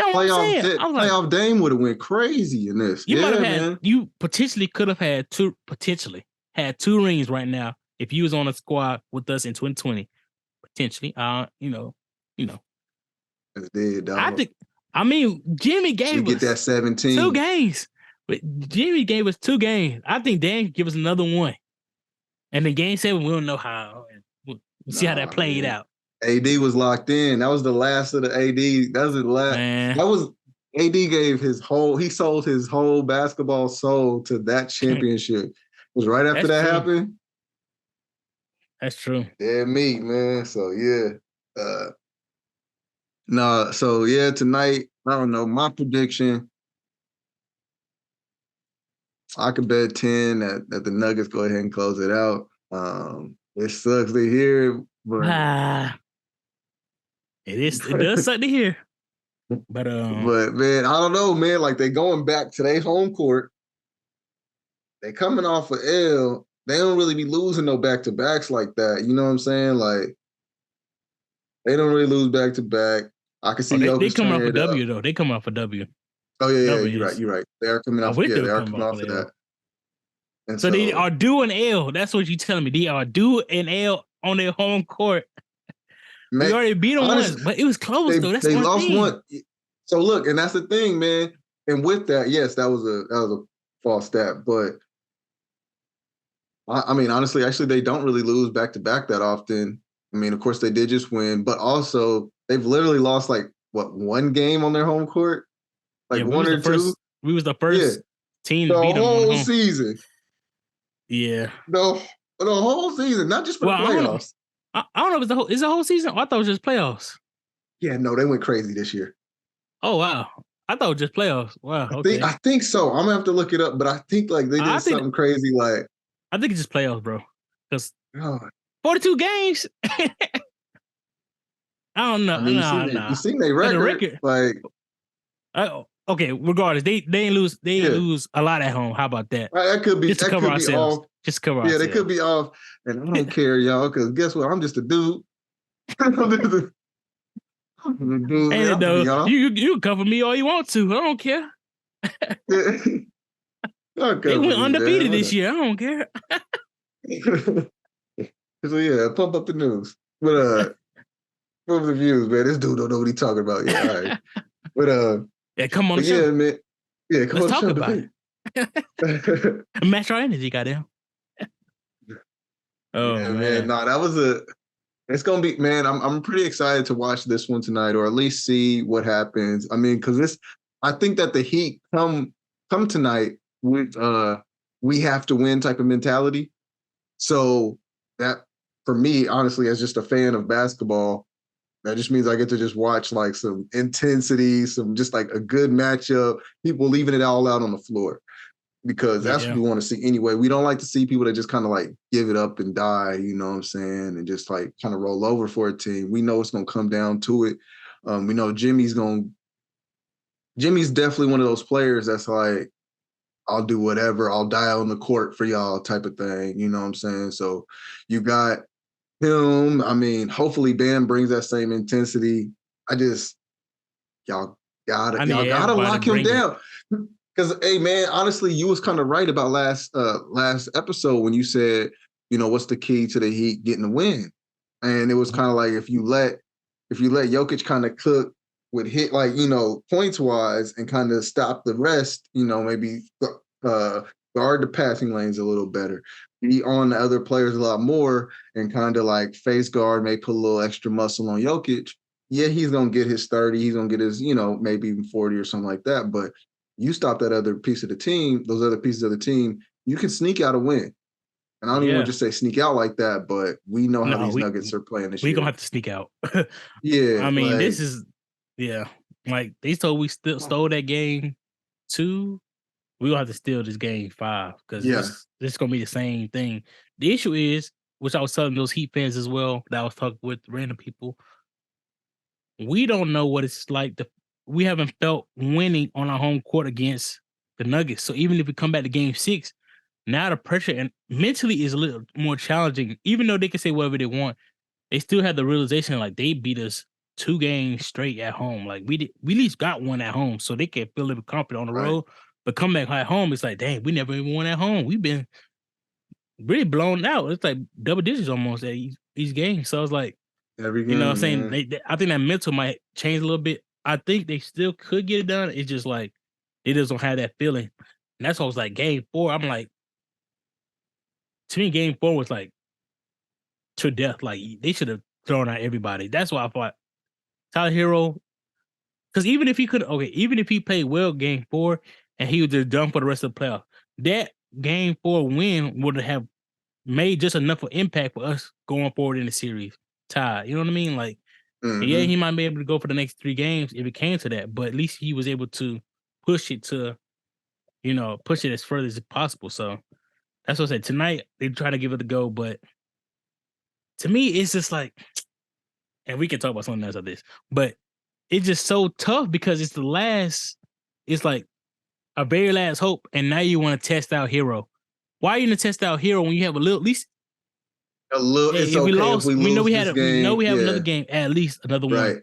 Playoff Dame would have went crazy in this. You potentially could have had 2 rings right now if you was on a squad with us in 2020. Potentially, Jimmy gave us that 17 2 games, but Jimmy gave us 2 games. I think Dan could give us another one, and then game 7 we don't know how. We'll see how that played out. AD was locked in. That was the last of the AD. That was the last. Man. That was AD gave he sold his whole basketball soul to that championship. It was right after that happened. That's true. Yeah, me, man. So yeah. So yeah, tonight, I don't know. My prediction, I could bet 10 that the Nuggets go ahead and close it out. It sucks to hear, but it does suck to hear. But man, I don't know, man. Like they going back to their home court. They coming off of L. They don't really be losing no back-to-backs like that. You know what I'm saying? Like they don't really lose back-to-back. I can see they come off a W though. They come off a W. Oh yeah, you're right. They are coming off. Yeah, they are coming off of that. And so they are due an L. That's what you're telling me. They are due an L on their home court. We already beat them once, but it was close though. That's they one lost thing. one. So look, and that's the thing, man. And with that, yes, that was a false stat. But I mean, honestly, actually, they don't really lose back to back that often. I mean, of course, they did just win, but also they've literally lost like one game on their home court, like one or two. We was the first team to the beat them on whole home season. Yeah, the whole season, not just for the playoffs. I don't know if it's the whole season. I thought it was just playoffs. Yeah, no, they went crazy this year. Oh wow, I thought it was just playoffs. Wow, I think so. I'm gonna have to look it up, but I think like they did something crazy. Like I think it's just playoffs, bro. Because 42 games. I don't know. I mean, you seen their record. Like, okay. Regardless, they ain't lose. They ain't lose a lot at home. How about that? That could be just to cover ourselves. Off. Just to cover ourselves. Yeah, they could be off, and I don't care, y'all. Because guess what? I'm just a dude. Hey, though, you cover me all you want to. I don't care. They went undefeated this year. I don't care. So yeah, pump up the news. But pump the views, man. This dude don't know what he's talking about. Yeah, all right. But yeah, come on the show. Yeah, man. Yeah, come Let's on talk about it. Match our energy, goddamn. Oh yeah, man. No, that was it's gonna be, man. I'm pretty excited to watch this one tonight, or at least see what happens. I mean, because I think that the Heat come tonight with we have to win type of mentality. So that, for me, honestly, as just a fan of basketball, that just means I get to just watch like some intensity, some just like a good matchup, people leaving it all out on the floor, because that's what we want to see anyway. We don't like to see people that just kind of like give it up and die, you know what I'm saying, and just like kind of roll over for a team. We know it's going to come down to it. We know Jimmy's definitely one of those players that's like, I'll do whatever, I'll die on the court for y'all type of thing, you know what I'm saying? So you got him. I mean, hopefully Bam brings that same intensity. Y'all gotta lock him down. Because, hey, man, honestly, you was kind of right about last episode when you said, you know, what's the key to the Heat getting the win? And it was kind of like if you let Jokic kind of cook with hit, like, you know, points wise, and kind of stop the rest, you know, maybe guard the passing lanes a little better, be on the other players a lot more, and kind of like face guard, may put a little extra muscle on Jokic. Yeah, he's gonna get his 30, he's gonna get his, you know, maybe even 40 or something like that. But you stop that other piece of the team, those other pieces of the team, you can sneak out a win. And I don't even want to just say sneak out like that, but we know how these Nuggets are playing this year. We're gonna have to sneak out. Yeah. I mean, this is like they told we still stole that game 2. We're gonna have to steal this game 5, because this is gonna be the same thing. The issue is, which I was telling those Heat fans as well, that I was talking with random people, we don't know what it's like we haven't felt winning on our home court against the Nuggets. So even if we come back to game 6, now the pressure and mentally is a little more challenging. Even though they can say whatever they want, they still have the realization like they beat us 2 games straight at home. Like we at least got one at home, so they can feel a little confident on the road. But come back at home, it's like, dang, we never even won at home. We've been really blown out. It's like double digits almost at each game. So it's like, every game, you know what I'm saying? I think that mental might change a little bit. I think they still could get it done. It's just like they just don't have that feeling. And that's why I was like, game 4, I'm like, to me, game 4 was like to death. Like they should have thrown out everybody. That's why I thought Tyler Hero, because even if he played well game 4 and he was just done for the rest of the playoff, that game 4 win would have made just enough of impact for us going forward in the series. Tied. You know what I mean? Like, yeah, he might be able to go for the next 3 games if it came to that, but at least he was able to push it as further as possible. So that's what I said. Tonight, they try to give it a go, but to me, it's just like, and we can talk about something else of this, but it's just so tough because it's like a very last hope, and now you want to test out Hero. Why are you going to test out Hero when you have a little, at least it's okay. We lost. If We know we have game, another game, at least another one. Right.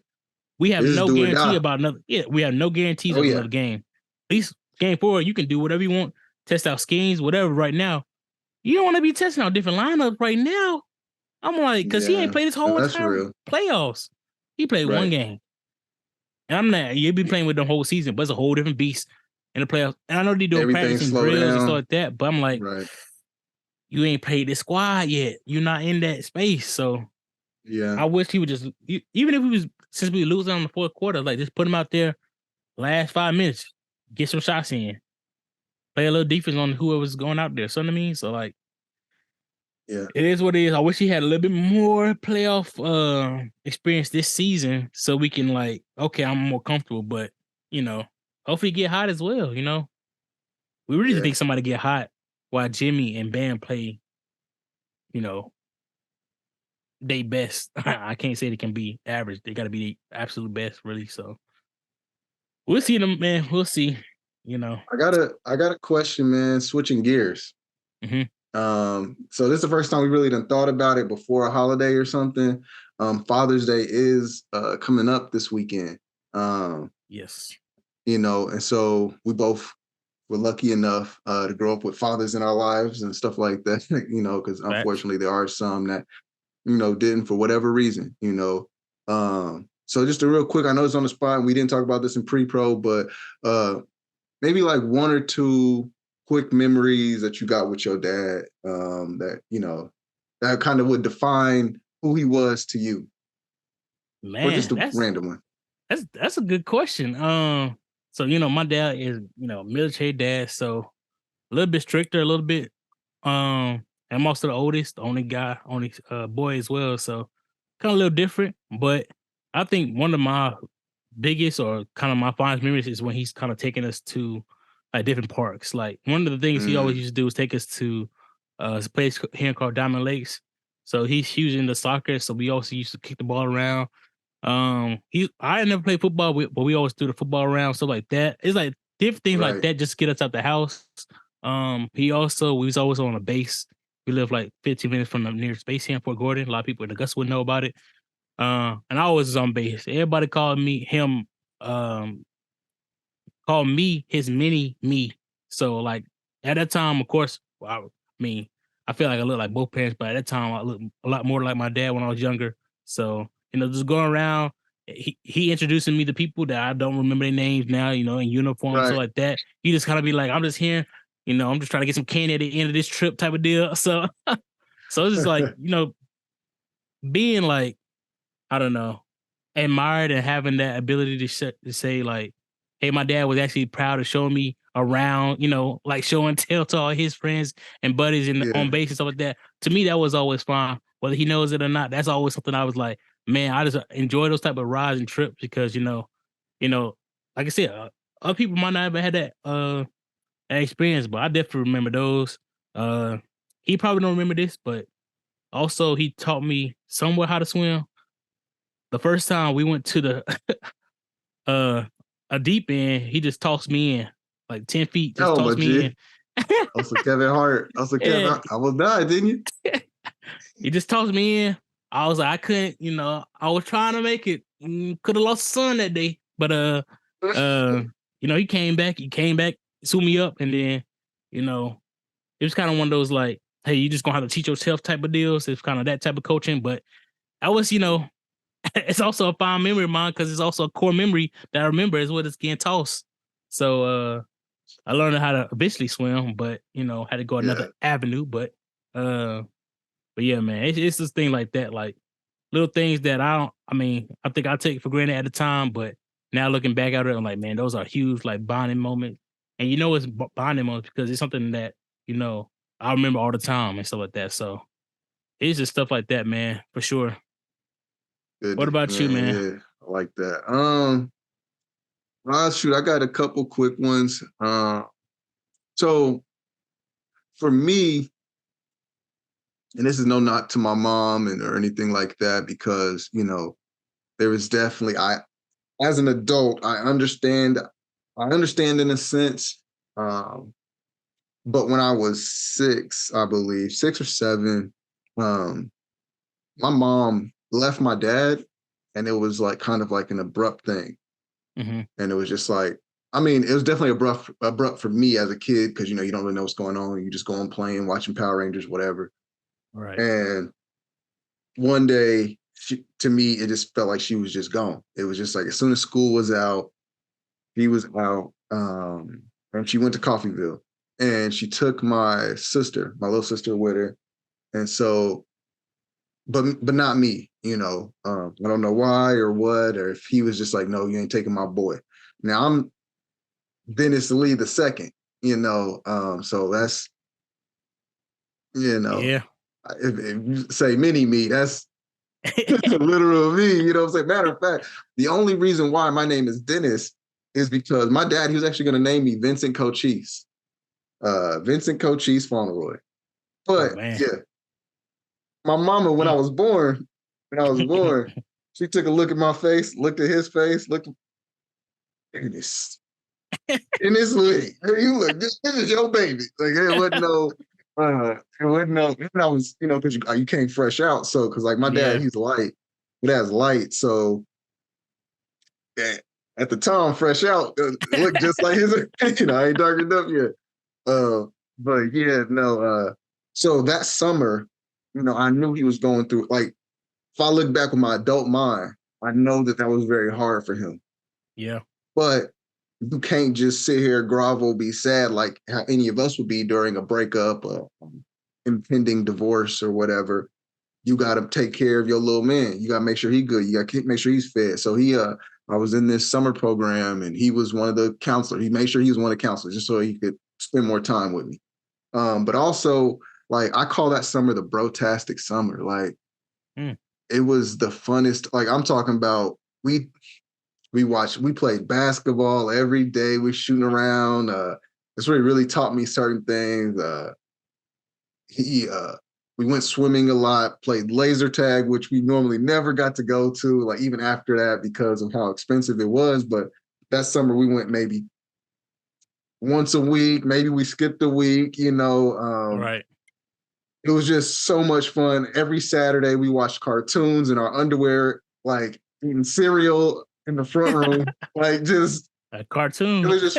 We have no guarantee about another. Yeah, we have no guarantees of another game. At least game 4, you can do whatever you want, test out schemes, whatever. Right now, You don't want to be testing out different lineups right now. I'm like, because he ain't played his whole that's entire real. playoffs. He played one Right. game. And I'm not, you'll be playing with the whole season, but it's a whole different beast in the playoffs. And I know they're doing Everything practice and slow drills and stuff down. like that, but I'm like, Right. you ain't played the squad yet. You're not in that space. So Yeah. I wish he would just, even if we was, since we losing on the fourth quarter, like just put him out there last 5 minutes, get some shots in, play a little defense on whoever's going out there. So what I mean? So like, Yeah. it is what it is. I wish he had a little bit more playoff experience this season so we can like, okay, I'm more comfortable, but you know, hopefully get hot as well, you know. We really think somebody get hot while Jimmy and Bam play, you know, they best. I can't say they can be average. They gotta be the absolute best, really. So we'll see them, man. We'll see. You know. I got a question, man. Switching gears. Mm-hmm. So this is the first time we really done thought about it before a holiday or something. Father's Day is coming up this weekend. Yes. You know, and so we both were lucky enough to grow up with fathers in our lives and stuff like that, you know, because unfortunately there are some that, you know, didn't for whatever reason, you know. So just a real quick, I know it's on the spot and we didn't talk about this in pre-pro, but maybe like one or two quick memories that you got with your dad that, you know, that kind of would define who he was to you. Man, or just a random one. That's a good question. So you know, my dad is, you know, military dad, so a little bit stricter, a little bit. I'm also the oldest, the only boy as well, so kind of a little different. But I think one of my biggest or kind of my fondest memories is when he's kind of taking us to like different parks. Like one of the things he always used to do is take us to this place here called Diamond Lakes. So he's huge into soccer, so we also used to kick the ball around. I never played football, but we always do the football around, stuff like that. It's like different things like that just to get us out the house. We was always on a base. We live like 15 minutes from the nearest base here in Fort Gordon. A lot of people in Augusta would know about it. And I always was on base. Everybody called me his mini me. So like at that time, of course, I mean, I feel like I look like both parents, but at that time I looked a lot more like my dad when I was younger. So, you know, just going around, he introducing me to people that I don't remember their names now, you know, in uniform, so like that. He just kind of be like, I'm just here, you know, I'm just trying to get some candy at the end of this trip type of deal. So so it's just like, you know, being like, I don't know, admired and having that ability to say like, hey, my dad was actually proud to show me around, you know, like show and tell to all his friends and buddies on base and stuff like that. To me, that was always fun. Whether he knows it or not, that's always something I was like, man, I just enjoy those type of rides and trips because, you know, like I said, other people might not have had that experience, but I definitely remember those. He probably don't remember this, but also he taught me somewhat how to swim. The first time we went to the a deep end, he just tossed me in like 10 feet, just tossed me in. Also Kevin Hart. Kevin Hart. I almost died, didn't you? He just tossed me in. I was like, I couldn't, you know, I was trying to make it. Could have lost a son that day. But you know, he came back, threw me up, and then, you know, it was kind of one of those like, hey, you just gonna have to teach yourself type of deals. It's kind of that type of coaching. But I was, you know, it's also a fond memory of mine because it's also a core memory that I remember is what it's getting tossed. So I learned how to eventually swim, but you know, had to go another avenue. But yeah, man, it's this thing like that, like little things that I think I take for granted at the time, but now looking back at it, I'm like, man, those are huge like bonding moments. And you know it's bonding moments because it's something that, you know, I remember all the time and stuff like that. So it's just stuff like that, man, for sure. What about you, man? Yeah, I like that. Shoot, I got a couple quick ones. So for me, and this is no knock to my mom or anything like that, because, you know, there is definitely, as an adult, I understand in a sense. But when I was 6, I believe 6 or 7, my mom left my dad, and it was like kind of like an abrupt thing. Mm-hmm. And it was just like, I mean, it was definitely abrupt for me as a kid because, you know, you don't really know what's going on. You just go on playing, watching Power Rangers, whatever. Right. And one day, to me, it just felt like she was just gone. It was just like as soon as school was out, he was out, and she went to Coffeeville, and she took my sister, my little sister, with her. And so, but not me, you know. I don't know why or what, or if he was just like, no, you ain't taking my boy. Now I'm Dennis Lee the second, you know. So that's, you know, Yeah. if you say mini me, that's literal me, you know what I'm saying? Matter of fact, the only reason why my name is Dennis is because my dad, he was actually going to name me Vincent Cochise. Vincent Cochise Fauntleroy. But yeah, my mama, when I was born, she took a look at my face, looked at his face, looked at this. In this way, you look, this is your baby. Like it wasn't no, it wasn't no. I was, you know, because you came fresh out. So, because like my dad, he's light. My dad's light, so at the time, fresh out, looked just like his. You know, I ain't darkened up yet. But yeah, no. So that summer, you know, I knew he was going through. Like, if I look back with my adult mind, I know that was very hard for him. Yeah. But you can't just sit here, grovel, be sad like how any of us would be during a breakup, impending divorce or whatever. You got to take care of your little man. You got to make sure he's good. You got to make sure he's fed. So I was in this summer program, and he was one of the counselors. He made sure he was one of the counselors just so he could spend more time with me. But also, like, I call that summer the brotastic summer. Like, it was the funnest. Like, I'm talking about, we played basketball every day. We're shooting around. That's where he really taught me certain things. We went swimming a lot, played laser tag, which we normally never got to go to, like even after that because of how expensive it was. But that summer we went maybe once a week. Maybe we skipped a week, you know. Right. It was just so much fun. Every Saturday we watched cartoons in our underwear, like eating cereal in the front room, like just a cartoon. It was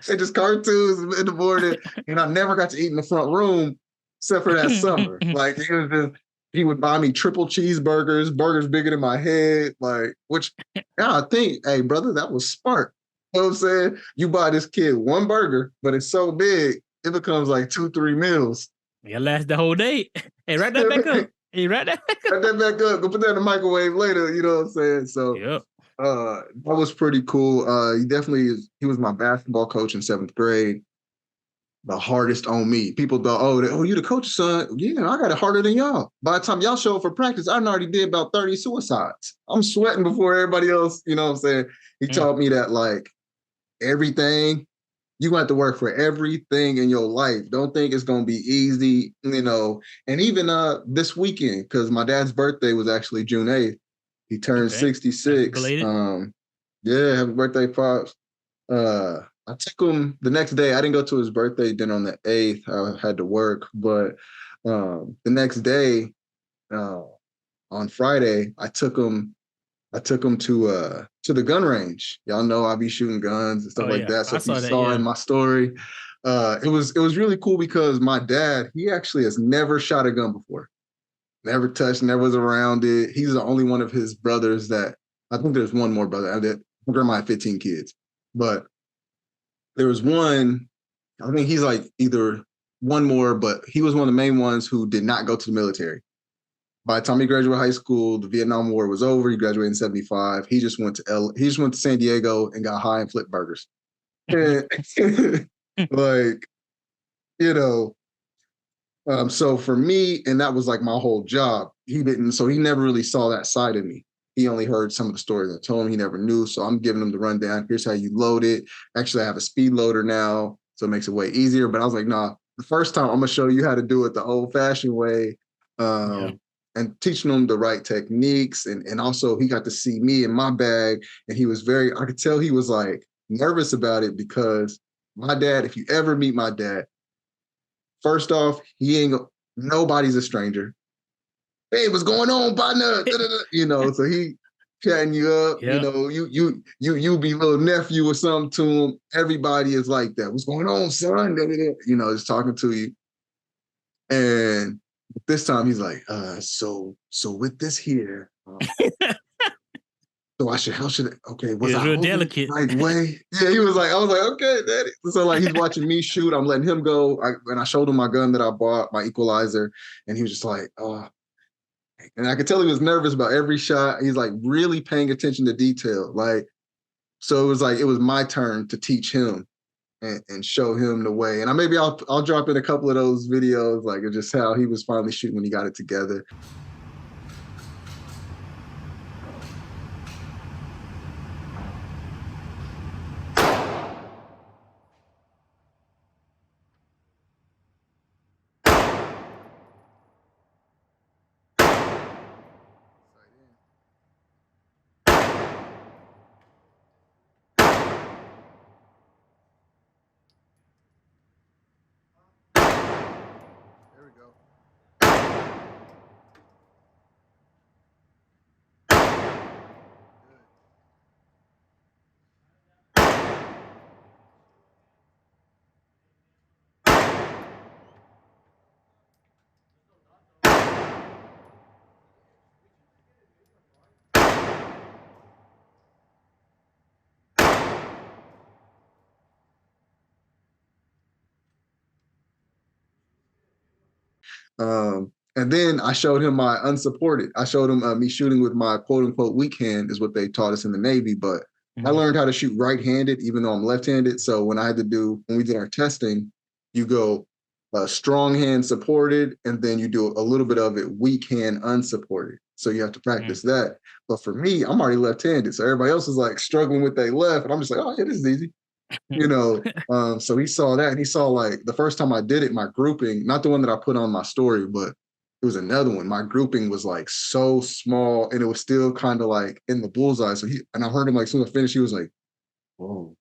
just cartoons in the morning, and I never got to eat in the front room except for that summer. Like it was just, he would buy me triple cheeseburgers, burgers bigger than my head, like which now I think, hey brother, that was smart. You know what I'm saying? You buy this kid one burger, but it's so big, it becomes like 2-3 meals. Yeah, last the whole day. Hey, write that back up. Hey, write that back up. Write that back up. Go put that in the microwave later. You know what I'm saying? So that was pretty cool. He was my basketball coach in 7th grade. The hardest on me. People thought, oh, you the coach's son. Yeah, I got it harder than y'all. By the time y'all show up for practice, I already did about 30 suicides. I'm sweating before everybody else. You know what I'm saying? He taught me that like everything, you have to work for everything in your life. Don't think it's going to be easy, you know. And even this weekend, because my dad's birthday was actually June 8th. He turned 66. Yeah, happy birthday, Pops. I took him the next day. I didn't go to his birthday dinner on the 8th. I had to work. But the next day, on Friday, I took him to the gun range. Y'all know I be shooting guns and stuff like that. So if you saw in my story, it was really cool because my dad, he actually has never shot a gun before. Never touched, never was around it. He's the only one of his brothers that, I think there's one more brother. My grandma had 15 kids. But there was one, I think he's like either one more, but he was one of the main ones who did not go to the military. By the time he graduated high school, the Vietnam War was over. He graduated in 75. He just went to San Diego and got high and flipped burgers. And, like, you know, so for me, and that was like my whole job. He never really saw that side of me. He only heard some of the stories I told him. He never knew. So I'm giving him the rundown. Here's how you load it. Actually, I have a speed loader now, so it makes it way easier. But I was like, nah, the first time I'm gonna show you how to do it the old-fashioned way. And teaching them the right techniques. And also he got to see me in my bag. And he was I could tell he was like nervous about it because my dad, if you ever meet my dad, first off, nobody's a stranger. Hey, what's going on, partner? You know, so chatting you up. Yeah. You know, you be little nephew or something to him. Everybody is like that. What's going on, son? You know, just talking to you. And this time he's like, so with this here, so how should okay, was I real holding delicate. the right way? Yeah, he was like, I was like, okay, daddy. So like he's watching me shoot, I'm letting him go. And I showed him my gun that I bought, my equalizer, and he was just like, oh. And I could tell he was nervous about every shot. He's like really paying attention to detail. Like, so it was my turn to teach him and show him the way. And I'll drop in a couple of those videos, like just how he was finally shooting when he got it together. There we go. And then I showed him my unsupported. I showed him me shooting with my quote unquote weak hand is what they taught us in the Navy. But I learned how to shoot right-handed, even though I'm left-handed. So when we did our testing, you go strong hand supported, and then you do a little bit of it weak hand unsupported. So you have to practice that. But for me, I'm already left-handed. So everybody else is like struggling with their left. And I'm just like, oh yeah, this is easy. You know, so he saw that, and he saw like the first time I did it, my grouping, not the one that I put on my story, but it was another one. My grouping was like so small, and it was still kind of like in the bullseye. So I heard him like, as soon as I finished, he was like, whoa.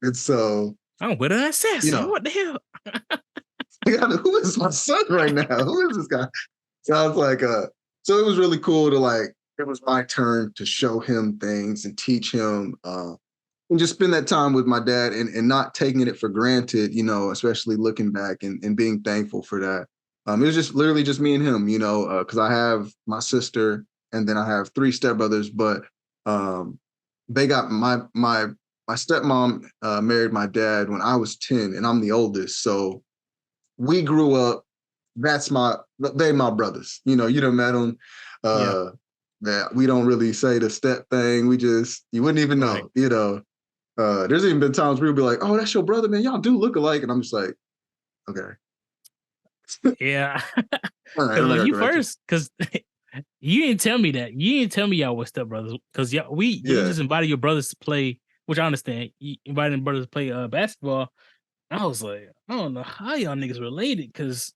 And so, I'm with an assassin. You know, what the hell? Who is my son right now? Who is this guy? So I was like, so it was really cool to like, it was my turn to show him things and teach him and just spend that time with my dad and not taking it for granted, you know, especially looking back and being thankful for that. It was just literally just me and him, you know, because I have my sister and then I have 3 stepbrothers, but they got my stepmom married my dad when I was 10 and I'm the oldest. So we grew up, they my brothers. You know, you done met them. That we don't really say the step thing. You wouldn't even know, right. You know. There's even been times where we'll be like, oh, that's your brother, man. Y'all do look alike. And I'm just like, okay. Yeah. Right, you first, because you didn't tell me that. You didn't tell me y'all were stepbrothers. Because you just invited your brothers to play, which I understand. You invited brothers to play basketball. I was like, I don't know how y'all niggas related, because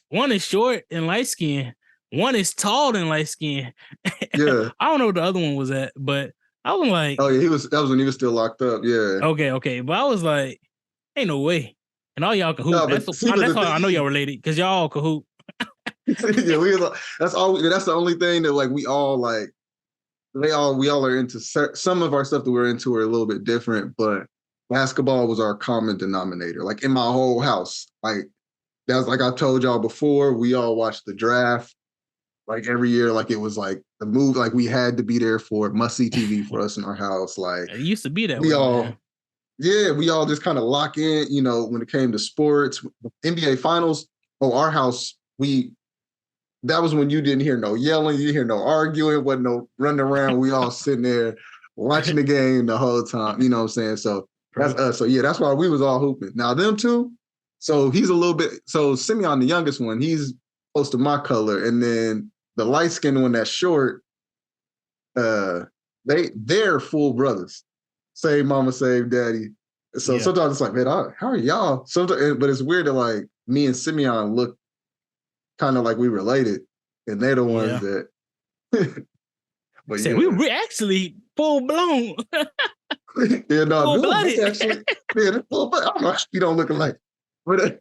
one is short and light skinned, one is tall and light skinned. Yeah. I don't know what the other one was at, but I was like, oh yeah, that was when he was still locked up. Yeah. Okay. But I was like, ain't no way. And all y'all can hoop. No, that's why I know y'all related, because y'all all can hoop. Yeah, that's the only thing that like we all like. We all are into some of our stuff that we're into are a little bit different, but basketball was our common denominator. Like in my whole house, like that's like I told y'all before, we all watched the draft like every year. Like it was like the move, like we had to be there for must-see TV for us in our house. Like it used to be that we way, all, man. Yeah, we all just kind of lock in, you know, when it came to sports, NBA finals. Oh, our house, that was when you didn't hear no yelling, you didn't hear no arguing, wasn't no running around. We all sitting there watching the game the whole time. You know what I'm saying? So that's us. So yeah, that's why we was all hooping. Now them two, so he's a little bit, so Simeon, the youngest one, he's close to my color. And then the light skinned one that's short, they're full brothers. Same mama, same daddy. So sometimes it's like, man, how are y'all? Sometimes, but it's weird that like me and Simeon look kind of like we related, and they're the ones that. But we actually full blown. Yeah, no, full blooded. Actually, yeah, full blood. I don't know if you don't look alike, but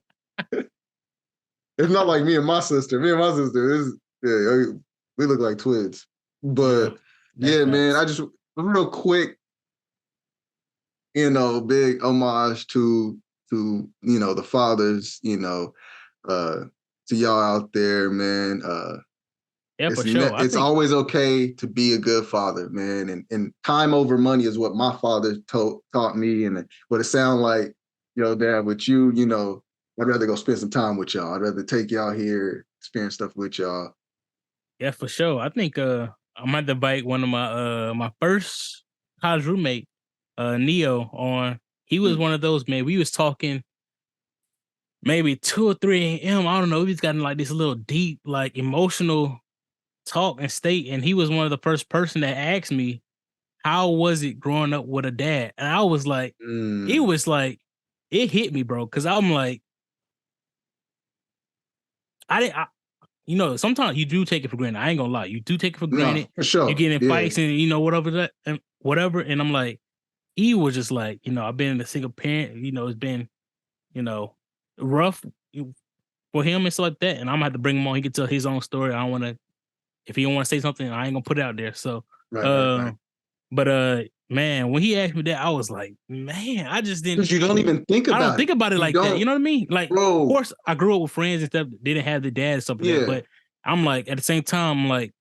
it's not like me and my sister. Me and my sister, we look like twins. But yeah, man, I just real quick, big homage to the fathers, to y'all out there, man. For sure. It's always okay to be a good father, man. And time over money is what my father taught me. And what it sounds like, Dad, with you, I'd rather go spend some time with y'all. I'd rather take y'all here, experience stuff with y'all. Yeah, for sure. I think I'm going to invite one of my first college roommate, Neo, on. He was one of those, man. We was talking maybe 2 or 3 a.m. I don't know. He's gotten like this little deep, like emotional talk and state, and he was one of the first person that asked me, how was it growing up with a dad? And I was like, it was like, it hit me, bro, because I'm like, sometimes you do take it for granted. I ain't gonna lie, you do take it for granted. For sure. You get in fights and whatever, and I'm like, he was just like, I've been a single parent, it's been, rough for him and stuff like that, and I'm gonna have to bring him on. He can tell his own story. I don't want to. If he don't want to say something, I ain't gonna put it out there. So, right. But man, when he asked me that, I was like, man, I just didn't. Because you don't even think about it. I don't think about it like that. You know what I mean? Like, bro. Of course, I grew up with friends and stuff that didn't have the dad and stuff like that. But I'm like, at the same time, I'm like,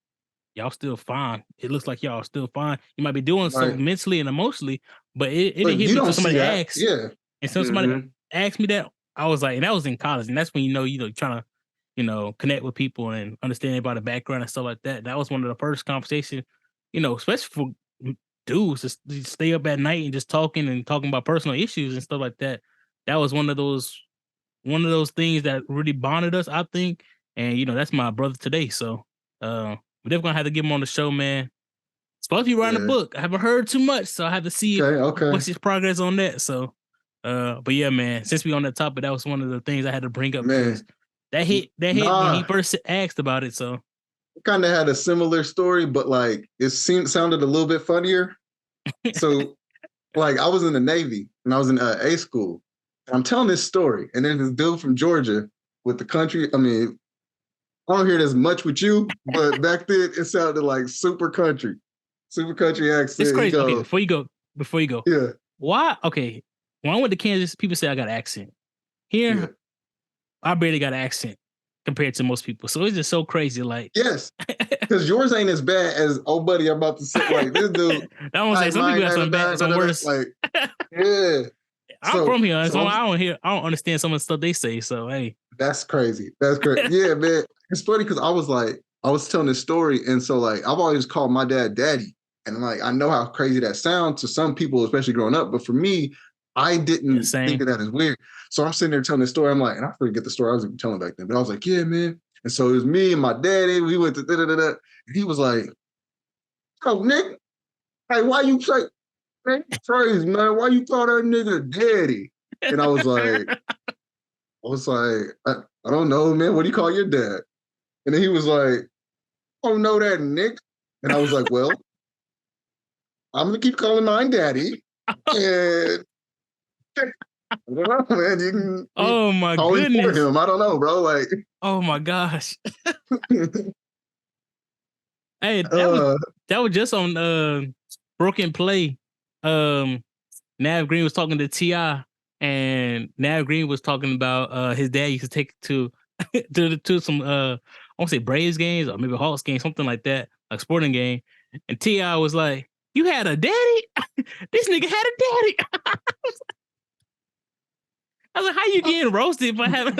y'all still fine. It looks like y'all still fine. You might be doing something mentally and emotionally, but it didn't hit me until somebody asked. Yeah. And so somebody asked me that, I was like, and that was in college, and that's when you're trying to, connect with people and understand about the background and stuff like that. That was one of the first conversations, especially for dudes to stay up at night and just talking about personal issues and stuff like that. That was one of those things that really bonded us, I think. And that's my brother today. So we're definitely gonna have to get him on the show, man. Supposed to be writing a book. I haven't heard too much, so I have to see what's his progress on that. So but yeah, man, since we on that topic, that was one of the things I had to bring up. Man. That hit when he first asked about it. So kind of had a similar story, but like it sounded a little bit funnier. So like I was in the Navy and I was in A school. And I'm telling this story, and then this dude from Georgia with the country. I mean, I don't hear it as much with you, but back then it sounded like super country accent. It's crazy. Okay, before you go. Yeah. Why? Okay. When I went to Kansas, people say I got an accent. Here, I barely got an accent compared to most people. So it's just so crazy. Like, yes, because yours ain't as bad as buddy. I'm about to say like this dude. I don't say some people got some worse. Like, yeah, I'm from here, so I don't understand some of the stuff they say. So hey, that's crazy. Yeah, man. It's funny because I was telling this story, and so like I've always called my dad daddy, and like I know how crazy that sounds to some people, especially growing up, but for me, I didn't think of that as weird. So I'm sitting there telling this story. I'm like, and I forget the story I was even telling back then, but I was like, yeah, man. And so it was me and my daddy. We went to da-da-da-da. And he was like, oh, Nick, hey, why you say, man, crazy, man. Why you call that nigga daddy? And I was like, I don't know, man. What do you call your dad? And then he was like, I don't know that, Nick. And I was like, well, I'm going to keep calling mine daddy. And I don't know, man. You can my goodness. Him. I don't know, bro. Like, oh my gosh. Hey, that was just on Broken Play. Nav Green was talking to T.I. and Nav Green was talking about his dad used to take to some I won't say Braves games or maybe Hawks games, something like that, like sporting game. And T.I. was like, you had a daddy? This nigga had a daddy. I was like, how you getting roasted for having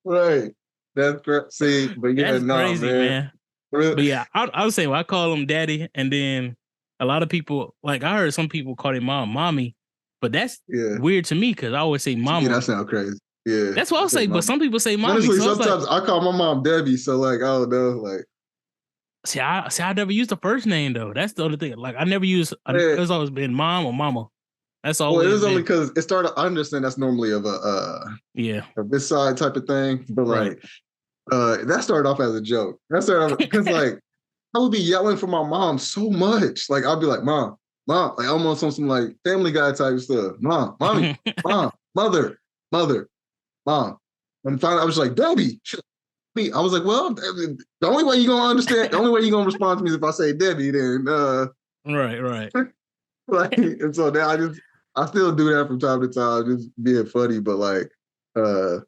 right. That's great. See, but yeah, that's crazy, man. But yeah, I would say, well, I call him daddy, and then a lot of people, like I heard some people call their mom mommy, but that's weird to me because I always say mama. Yeah, that sounds crazy. Yeah. That's what I'll say. But some people say mommy. Honestly, So sometimes I call my mom Debbie. So like, I don't know. Like, I never used the first name though. That's the other thing. Like I never use. It's always been mom or mama. That's always. Well, it was been. only because it started. I understand that's normally of a this side type of thing, but like that started off as a joke. That started off because like I would be yelling for my mom so much. Like I'd be like, mom, like almost on some like Family Guy type stuff. Mom, mommy, mom, mother, mom. And finally, I was like, Debbie. I was like, well, the only way you're gonna understand, the only way you're gonna respond to me is if I say Debbie, then right. Like, and so now I still do that from time to time, just being funny. But like, and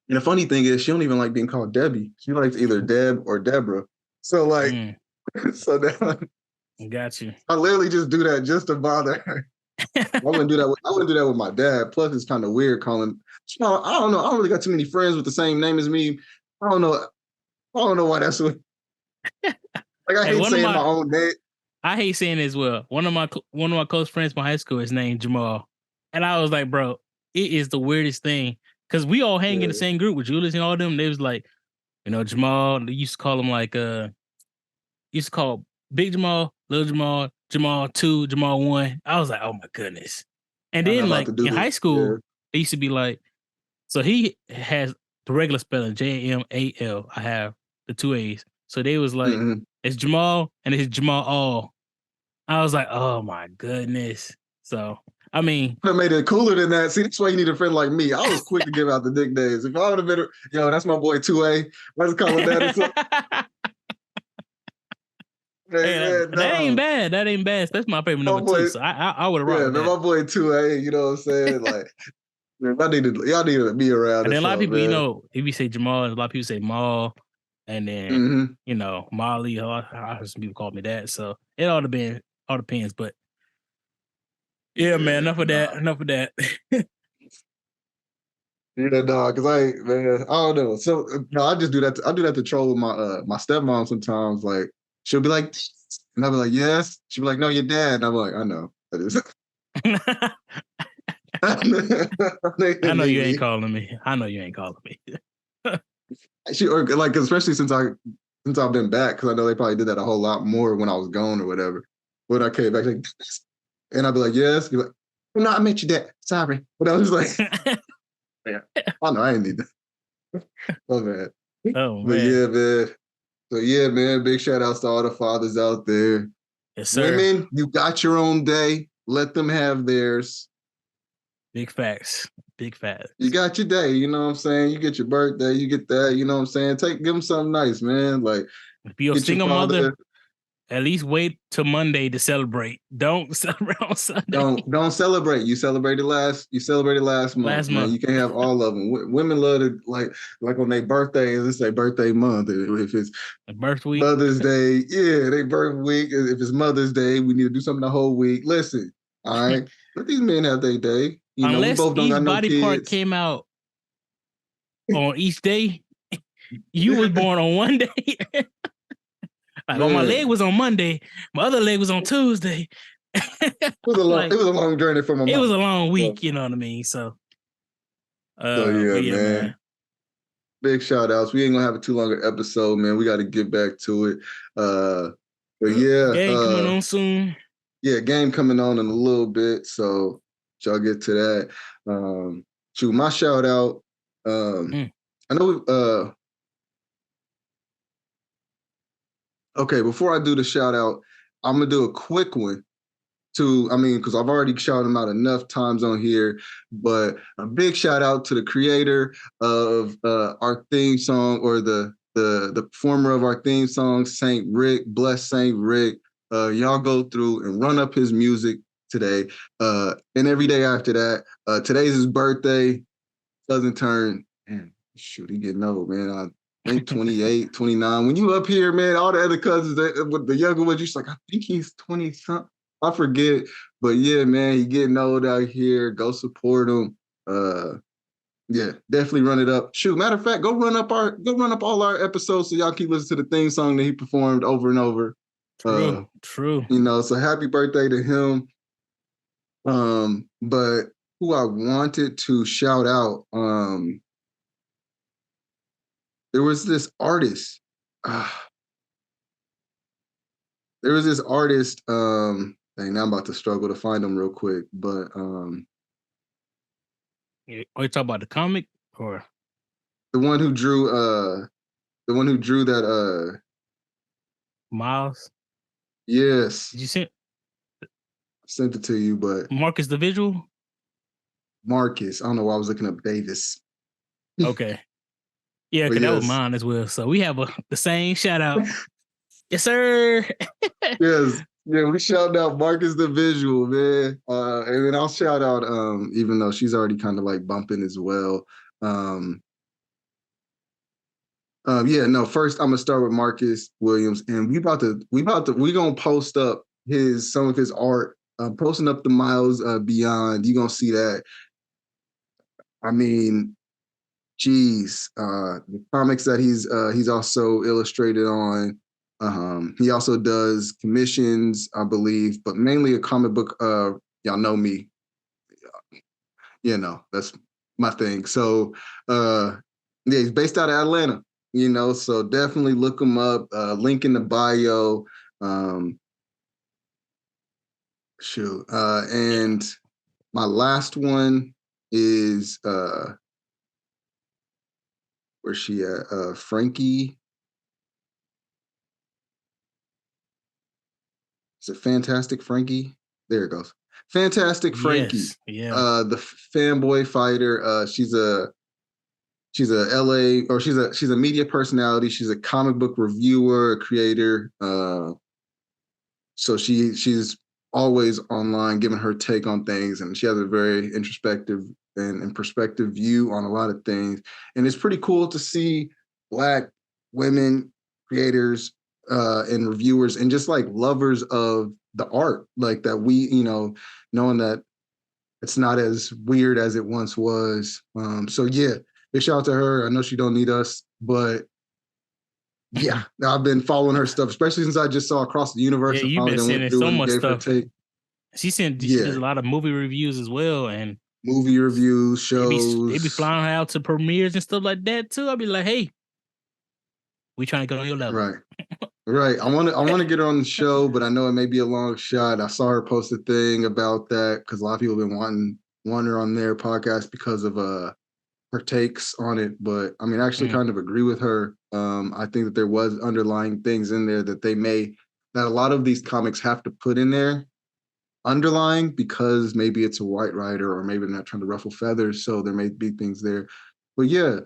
the funny thing is, she don't even like being called Debbie. She likes either Deb or Deborah. So like, so now got you. I literally just do that just to bother her. I wouldn't do that. I wouldn't do that with my dad. Plus, it's kind of weird calling. I don't know. I don't really got too many friends with the same name as me. I don't know why that's what. Like I hate saying my own name. I hate saying it as well. One of my close friends from high school is named Jamal, and I was like, bro, it is the weirdest thing because we all hang in the same group with Julius and all them. They was like, Jamal. They used to call him like used to call Big Jamal, Little Jamal, Jamal 2, Jamal 1. I was like, oh my goodness. And then like in high school, they used to be like, so he has the regular spelling Jamal. I have the 2 A's. So they was like, it's Jamal and it's Jamal all. I was like, oh my goodness. So I mean, I made it cooler than that. See, that's why you need a friend like me. I was quick to give out the nicknames. If I would have been, that's my boy 2A. Let's call him that. That ain't bad. That ain't bad. That's my favorite number 2. So I would have rocked with that. My boy 2A, you know what I'm saying? Like, y'all need to be around. And then a lot of people, if you say Jamal, a lot of people say Maul, and then Molly. I heard some people call me that. So it all depends. But yeah, man. Enough of that. Yeah, dog. Because I don't know. So I just do that. I do that to troll with my stepmom sometimes. Like she'll be like, and I'll be like, yes. She'll be like, no, your dad. And I'm like, I know. That is. I know you ain't calling me. Especially since I've been back, because I know they probably did that a whole lot more when I was gone or whatever. When I came back, like, and I'd be like, yes. Be like, well, no, I met your dad. Sorry, but I was like, yeah, I know I ain't need that. Oh man. Oh man. But yeah, man. So yeah, man. Big shout outs to all the fathers out there. Yes, sir. Women, you got your own day. Let them have theirs. Big facts. You got your day, you know what I'm saying? You get your birthday, you get that, you know what I'm saying? Give them something nice, man. Like, if you're a single mother, at least wait till Monday to celebrate. Don't celebrate on Sunday. Don't celebrate. You celebrated last month. Man. You can't have all of them. Women love to like on their birthdays. It's their birthday month. If it's a birth week, Mother's Day, they birth week. If it's Mother's Day, we need to do something the whole week. Listen, all right, let these men have their day. Unless we both don't each got no body kids. part came out on each day, you was born on one day. Like, my leg was on Monday, my other leg was on Tuesday. It was a long journey for my mom. It was a long week, you know what I mean? So yeah, man. Big shout outs. We ain't gonna have a too long an episode, man. We got to get back to it. But yeah, game coming on soon. Yeah, game coming on in a little bit, so y'all get to that. Shoot, my shout out. I know. Okay, before I do the shout out, I'm gonna do a quick one because I've already shouted him out enough times on here, but a big shout out to the creator of our theme song, or the performer of our theme song, Saint Rick. Bless Saint Rick. Y'all go through and run up his music today, and every day after that. Today's his birthday. Doesn't turn, man, shoot, he getting old, man. I think 28, 29. When you up here, man, all the other cousins, with the younger ones, you're just like, I think he's 20-something. I forget. But yeah, man, he getting old out here. Go support him. Yeah, definitely run it up. Shoot, matter of fact, go run up all our episodes so y'all keep listening to the theme song that he performed over and over. True. So happy birthday to him. But who I wanted to shout out. There was this artist. There was this artist. Dang, now I'm about to struggle to find him real quick. But Are you talking about the comic or the one who drew that Miles? yes. Did you see I sent it to you, but Marcus the Visual? Marcus. I don't know why I was looking up Davis. Okay. Yeah, But because that was yes. mine as well. So we have the same shout out. Yes, sir. Yes. Yeah, we shout out Marcus the Visual, man. And then I'll shout out even though she's already kind of like bumping as well. First I'm gonna start with Marcus Williams, and we gonna post up some of his art. Posting up the Miles Beyond. You gonna see that. I mean, geez, the comics that he's also illustrated on. He also does commissions, I believe, but mainly a comic book. Y'all know me, that's my thing. So, he's based out of Atlanta, so definitely look him up. Link in the bio. And my last one is where's she at? Frankie. Is it Fantastic Frankie? There it goes. Fantastic Frankie. Yes, yeah. The fanboy fighter. She's a LA, or she's a media personality. She's a comic book reviewer, a creator. So she's always online giving her take on things, and she has a very introspective and perspective view on a lot of things. And it's pretty cool to see Black women creators and reviewers and just like lovers of the art, like that we, knowing that it's not as weird as it once was. So yeah, big shout out to her. I know she don't need us, but yeah, I've been following her stuff, especially since I just saw Across the Universe. Yeah, you've been sending so much stuff. She does a lot of movie reviews as well, and movie reviews, shows. They be flying her out to premieres and stuff like that too. I'll be like, hey, we trying to get on your level. Right. I want to get her on the show, but I know it may be a long shot. I saw her post a thing about that because a lot of people have been wanting her on their podcast because of her takes on it. But I mean, I actually kind of agree with her. I think that there was underlying things in there that that a lot of these comics have to put in there underlying, because maybe it's a white writer or maybe they're not trying to ruffle feathers. So there may be things there. But yeah,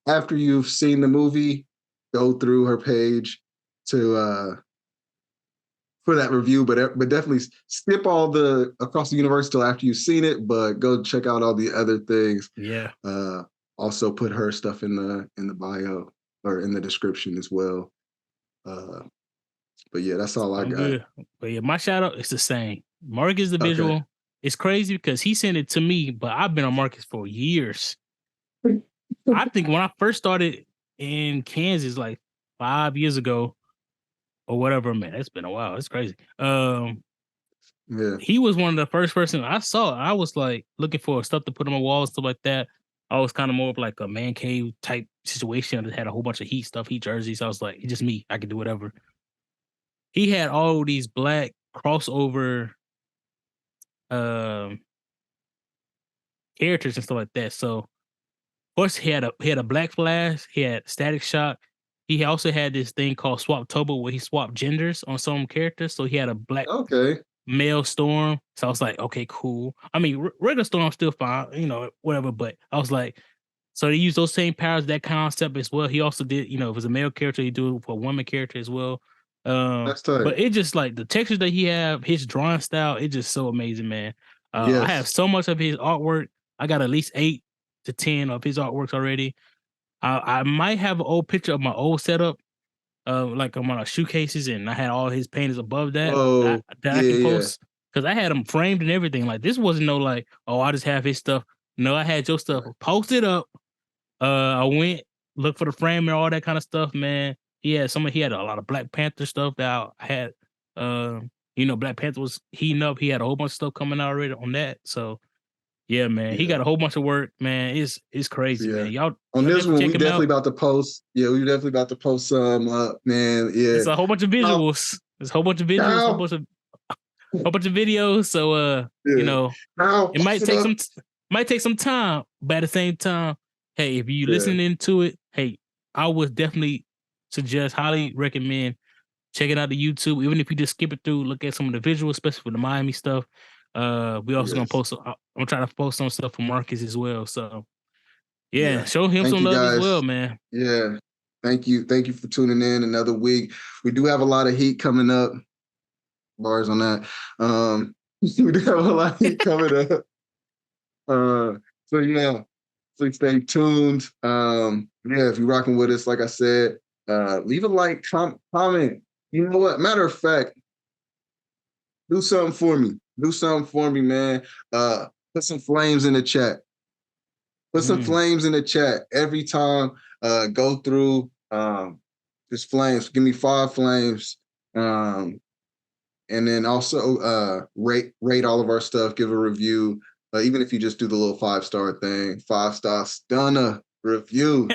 after you've seen the movie, go through her page to for that review, but definitely skip all the Across the Universe till after you've seen it, but go check out all the other things. Yeah. Also put her stuff in the bio or in the description as well. But yeah, that's all I got. Good. But yeah, my shout out is the same. Marcus the Visual. Okay. It's crazy because he sent it to me, but I've been on Marcus for years. I think when I first started in Kansas, like 5 years ago or whatever, man, it's been a while. It's crazy. Yeah. He was one of the first person I saw. I was like looking for stuff to put on my wall and stuff like that. I was kind of more of like a man cave type situation that had a whole bunch of heat jerseys. I was like, it's just me. I can do whatever. He had all these Black crossover characters and stuff like that. So, of course, he had a Black Flash. He had Static Shock. He also had this thing called Swaptober where he swapped genders on some characters. So he had a Black male Storm. So I was like, okay, cool. I mean, regular Storm still fine, whatever. But I was like, so they use those same powers, that concept as well. He also did, if it was a male character, he do it for a woman character as well. That's tight. But it just like the textures that he have, his drawing style, it's just so amazing, man. Yes. I have so much of his artwork. I got at least 8 to 10 of his artworks already. I might have an old picture of my old setup, like on my shoecases, and I had all his paintings above that I can post, because I had them framed and everything. Like this wasn't no like, oh, I just have his stuff. No, I had your stuff posted up. I went looked for the frame and all that kind of stuff, man. He had a lot of Black Panther stuff that I had. Black Panther was heating up. He had a whole bunch of stuff coming out already on that. So Yeah, man. He got a whole bunch of work, man. It's crazy, man. Y'all on this one, we definitely out. about to post. Yeah, we definitely about to post some up, man. Yeah. It's a whole bunch of visuals. There's a whole bunch of visuals, whole bunch of videos. So you know, it might take some time, but at the same time, hey, if you listening to it, hey, I would definitely highly recommend checking out the YouTube. Even if you just skip it through, look at some of the visuals, especially for the Miami stuff. We also gonna post. I'm trying to post some stuff for Marcus as well. So show him some love as well, man. Yeah. Thank you for tuning in another week. We do have a lot of heat coming up. Bars on that. We do have a lot of heat coming up. So please stay tuned. If you're rocking with us, like I said, leave a like, comment. You know what? Matter of fact, do something for me. Do something for me, man. Put some flames in the chat. Put some flames in the chat every time. Go through just flames. Give me 5 flames. And then also rate all of our stuff. Give a review. Even if you just do the little 5-star thing, 5-star stunner review.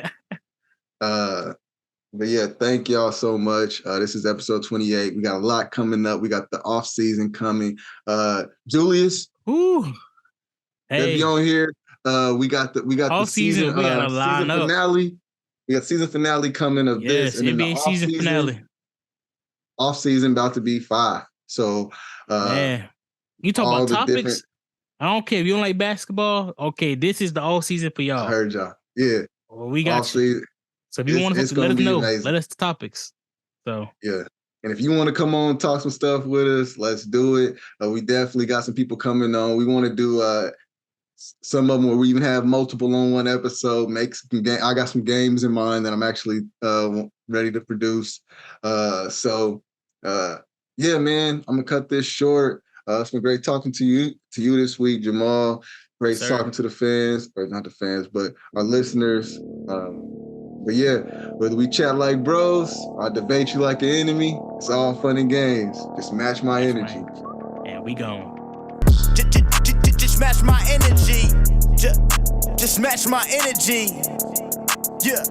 But yeah, thank y'all so much. This is episode 28. We got a lot coming up. We got the off season coming. Julius, hey, be on here. We got off the season. We got a line up. Finale. We got season finale coming of this, and then NBA season finale. Off season about to be 5. So, man, you talk about topics. I don't care if you don't like basketball. Okay, this is the all season for y'all. I heard y'all. Yeah. Well, we got you. Season. So if you want to let us know, let us the topics. So yeah. And if you want to come on, talk some stuff with us, let's do it. We definitely got some people coming on. We want to do some of them where we even have multiple on one episode. I got some games in mind that I'm actually ready to produce. Yeah, man, I'm gonna cut this short. It's been great talking to you this week, Jamaal. Great talking to the fans, or not the fans, but our listeners. But yeah, whether we chat like bros or I debate you like an enemy, it's all fun and games. Just match my energy. Right. Yeah, we gone. Just match my energy. Just match my energy. Yeah.